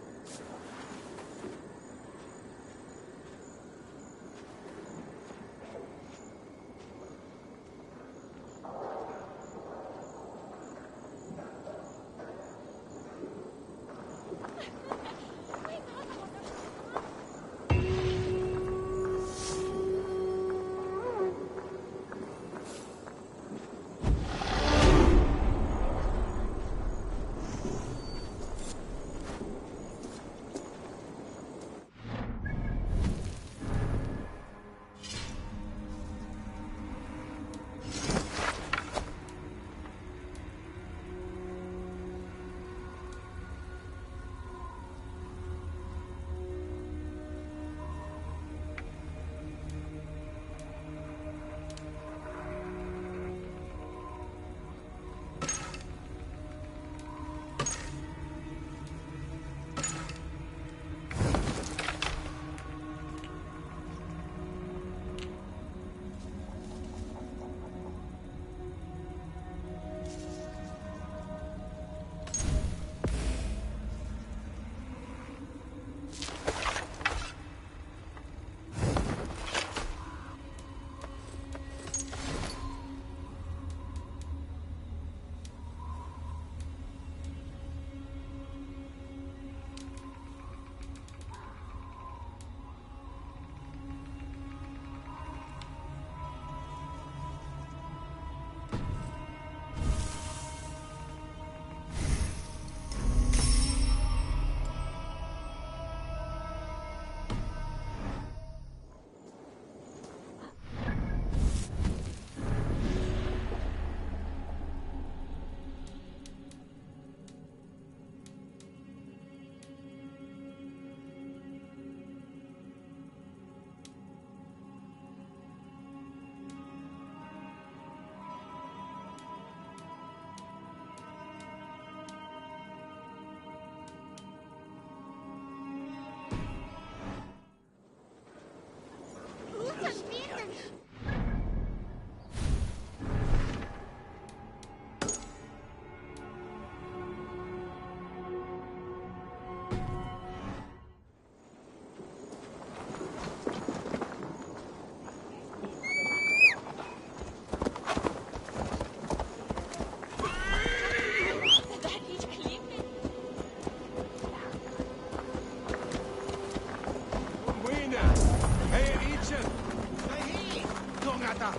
I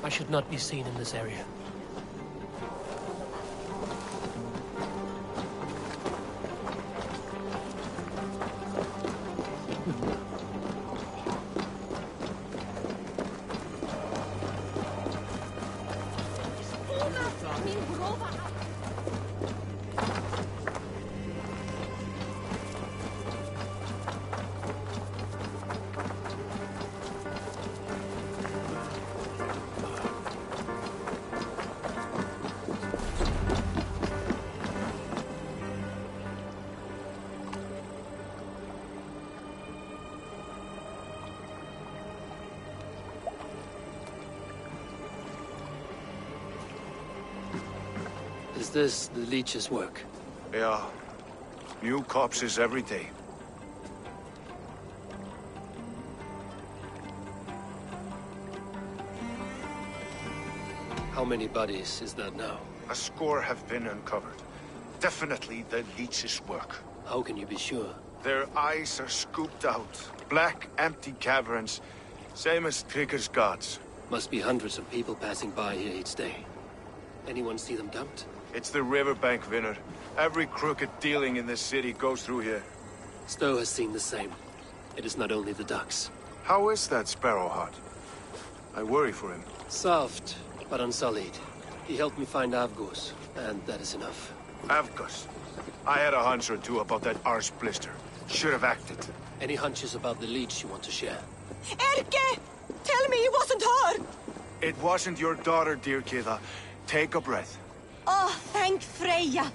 should not be seen in this area. Is this the leech's work?
Yeah. New corpses every day.
How many bodies is that now?
A score have been uncovered. Definitely the leech's work.
How can you be sure?
Their eyes are scooped out. Black, empty caverns. Same as Trigger's gods.
Must be hundreds of people passing by here each day. Anyone see them dumped?
It's the riverbank, Vinner. Every crooked dealing in this city goes through here.
Stowe has seen the same. It is not only the ducks.
How is that Sparrowheart? I worry for him.
Soft, but unsullied. He helped me find Avgos, and that is enough.
Avgos? I had a hunch or two about that arse blister. Should have acted.
Any hunches about the leech you want to share?
Erke! Tell me it wasn't her!
It wasn't your daughter, dear Kida. Take a breath.
Oh, thank Freya.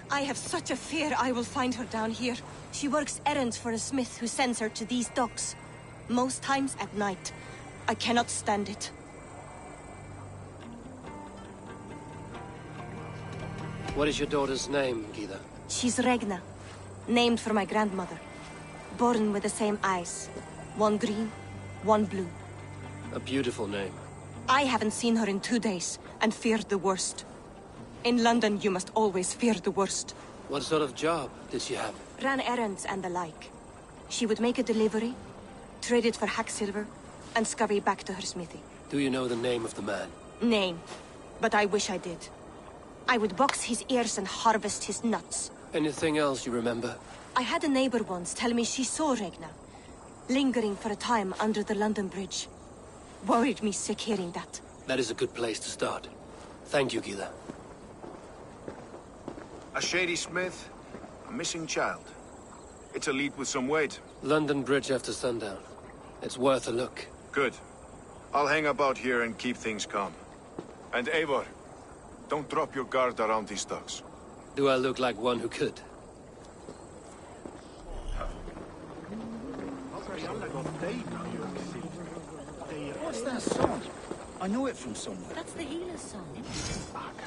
I have such a fear I will find her down here. She works errands for a smith who sends her to these docks. Most times at night. I cannot stand it.
What is your daughter's name, Gida?
She's Regna. Named for my grandmother. Born with the same eyes. One green, one blue.
A beautiful name.
I haven't seen her in 2 days, and feared the worst. In London, you must always fear the worst.
What sort of job did she have?
Ran errands and the like. She would make a delivery, trade it for hack silver, and scurry back to her smithy.
Do you know the name of the man?
Name. But I wish I did. I would box his ears and harvest his nuts.
Anything else you remember?
I had a neighbor once tell me she saw Regna, lingering for a time under the London Bridge. Worried me sick hearing that.
That is a good place to start. Thank you, Gila.
A shady smith, a missing child. It's a lead with some weight.
London Bridge after sundown. It's worth a look.
Good. I'll hang about here and keep things calm. And Eivor, don't drop your guard around these ducks.
Do I look like one who could?
What's that song? I know it from somewhere.
That's the healer's song.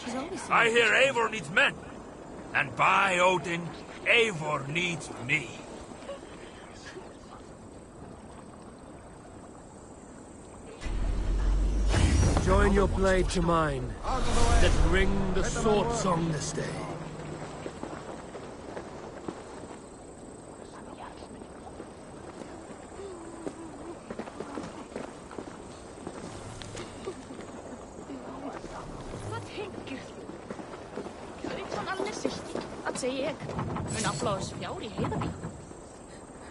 She's always singing.
I hear Eivor needs men. And by Odin, Eivor needs me.
Join your blade to mine. Let's ring the sword song this day.
Vad tänker du? Jag är liksom alldeles riktigt att säga jag. Men applaus fjár í heiðabí.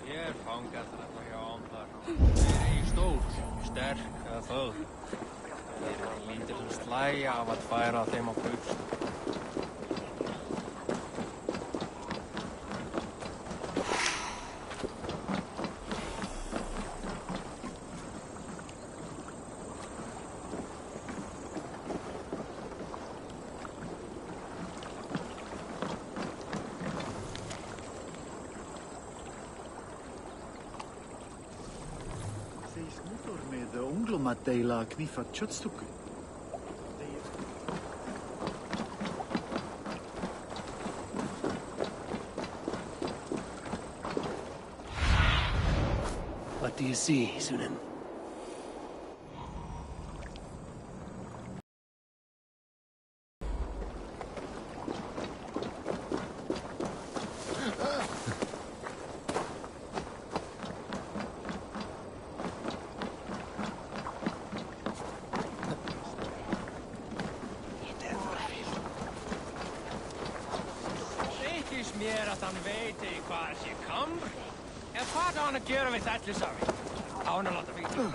Ég fangaþrælla hjá Ambar. Þeir eru stór, sterk eða fögð. Þeir eru lítil slæja af að færa þeim á buxum.
Med ungdom att dela kniffat köttstycke.
do you see, Sunan?
Þykist mér að hann veiti hvað sé kamr. En hvað á hann að gera við þetta saman? Á hann að láta vita.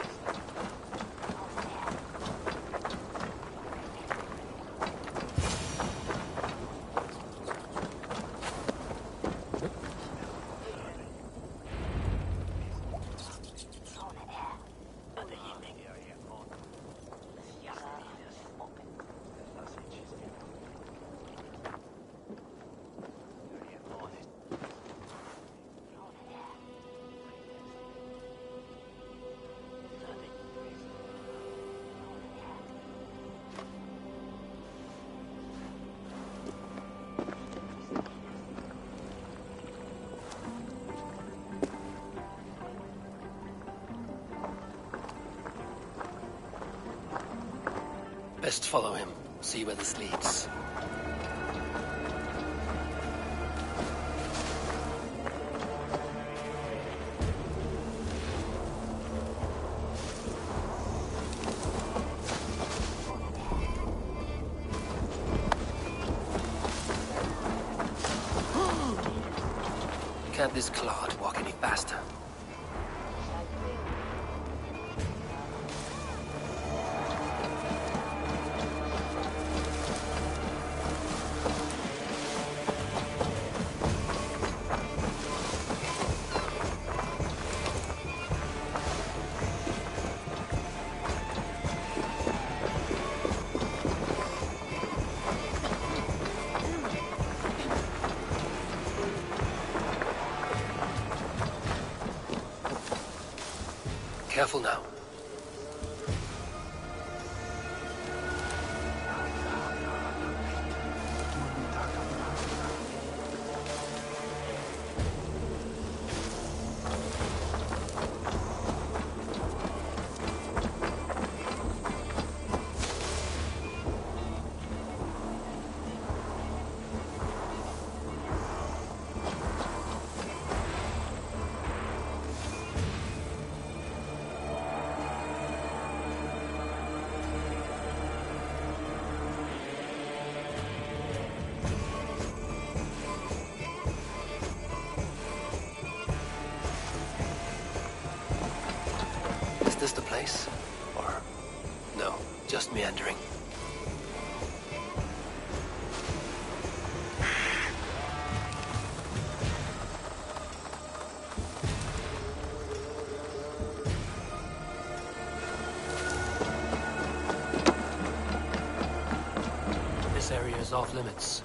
Best follow him, see where this leads. Can't this clod walk any faster? Careful now. Is this the place? Or... no, just meandering? This area is off limits.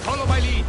Follow my lead.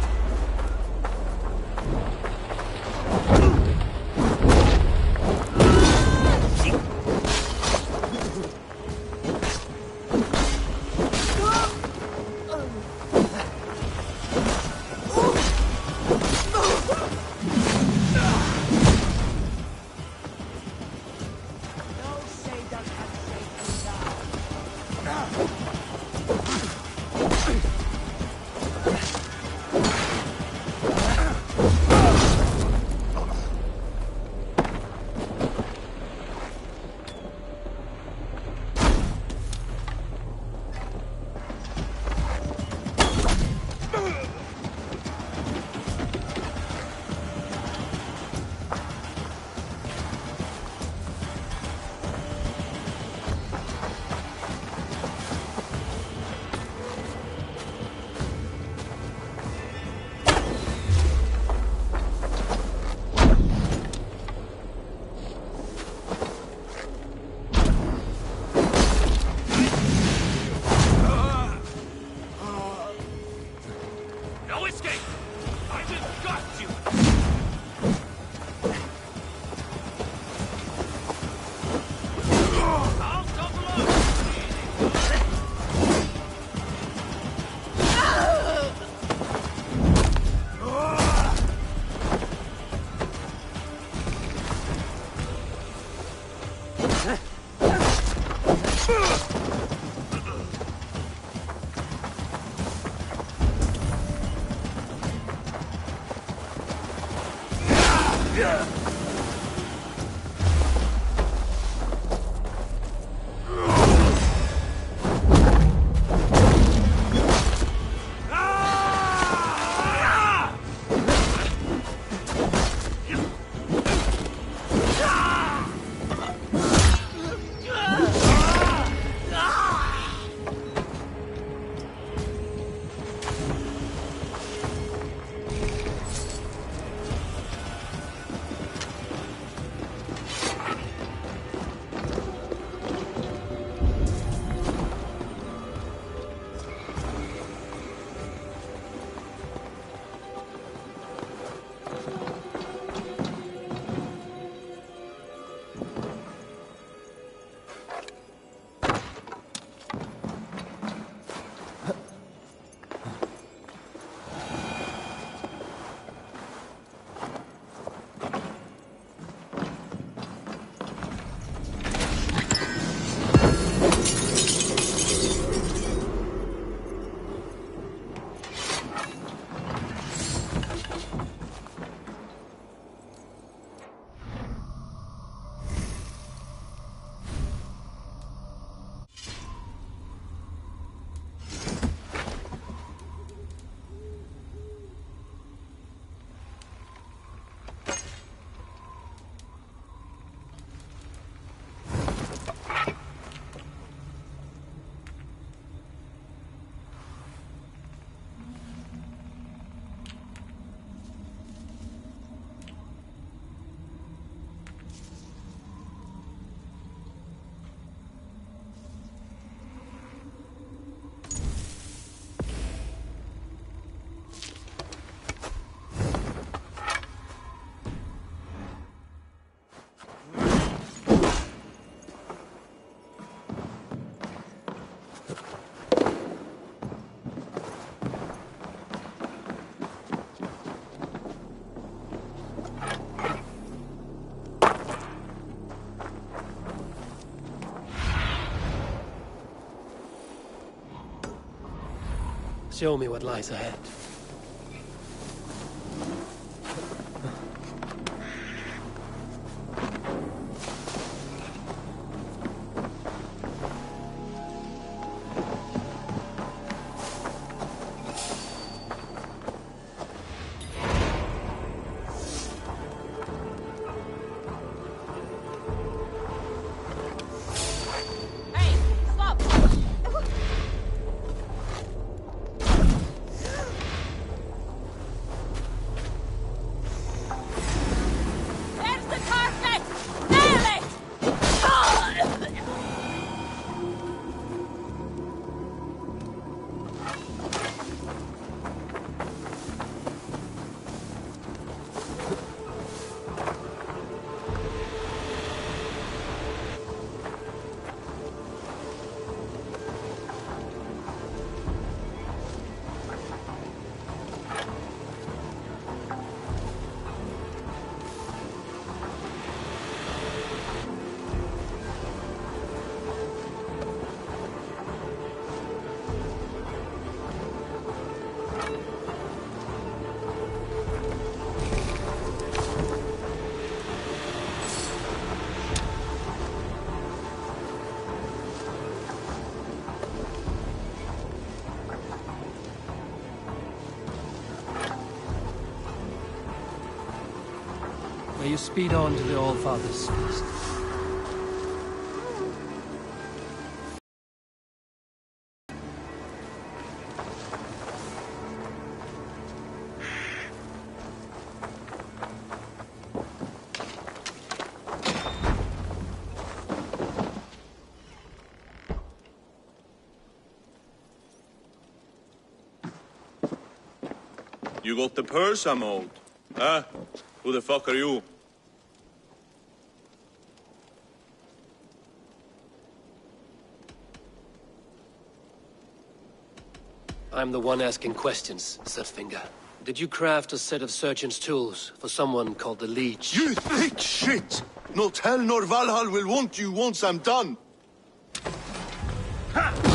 No escape! I just got you! I'll double up!
Show me what lies ahead. May you speed on to the All-Father's feast.
You got the purse I'm owed? Huh? Who the fuck are you?
I'm the one asking questions, Setfinger. Did you craft a set of surgeon's tools for someone called the Leech?
You thick shit! Not hell nor Valhalla will want you once I'm done!
Ha!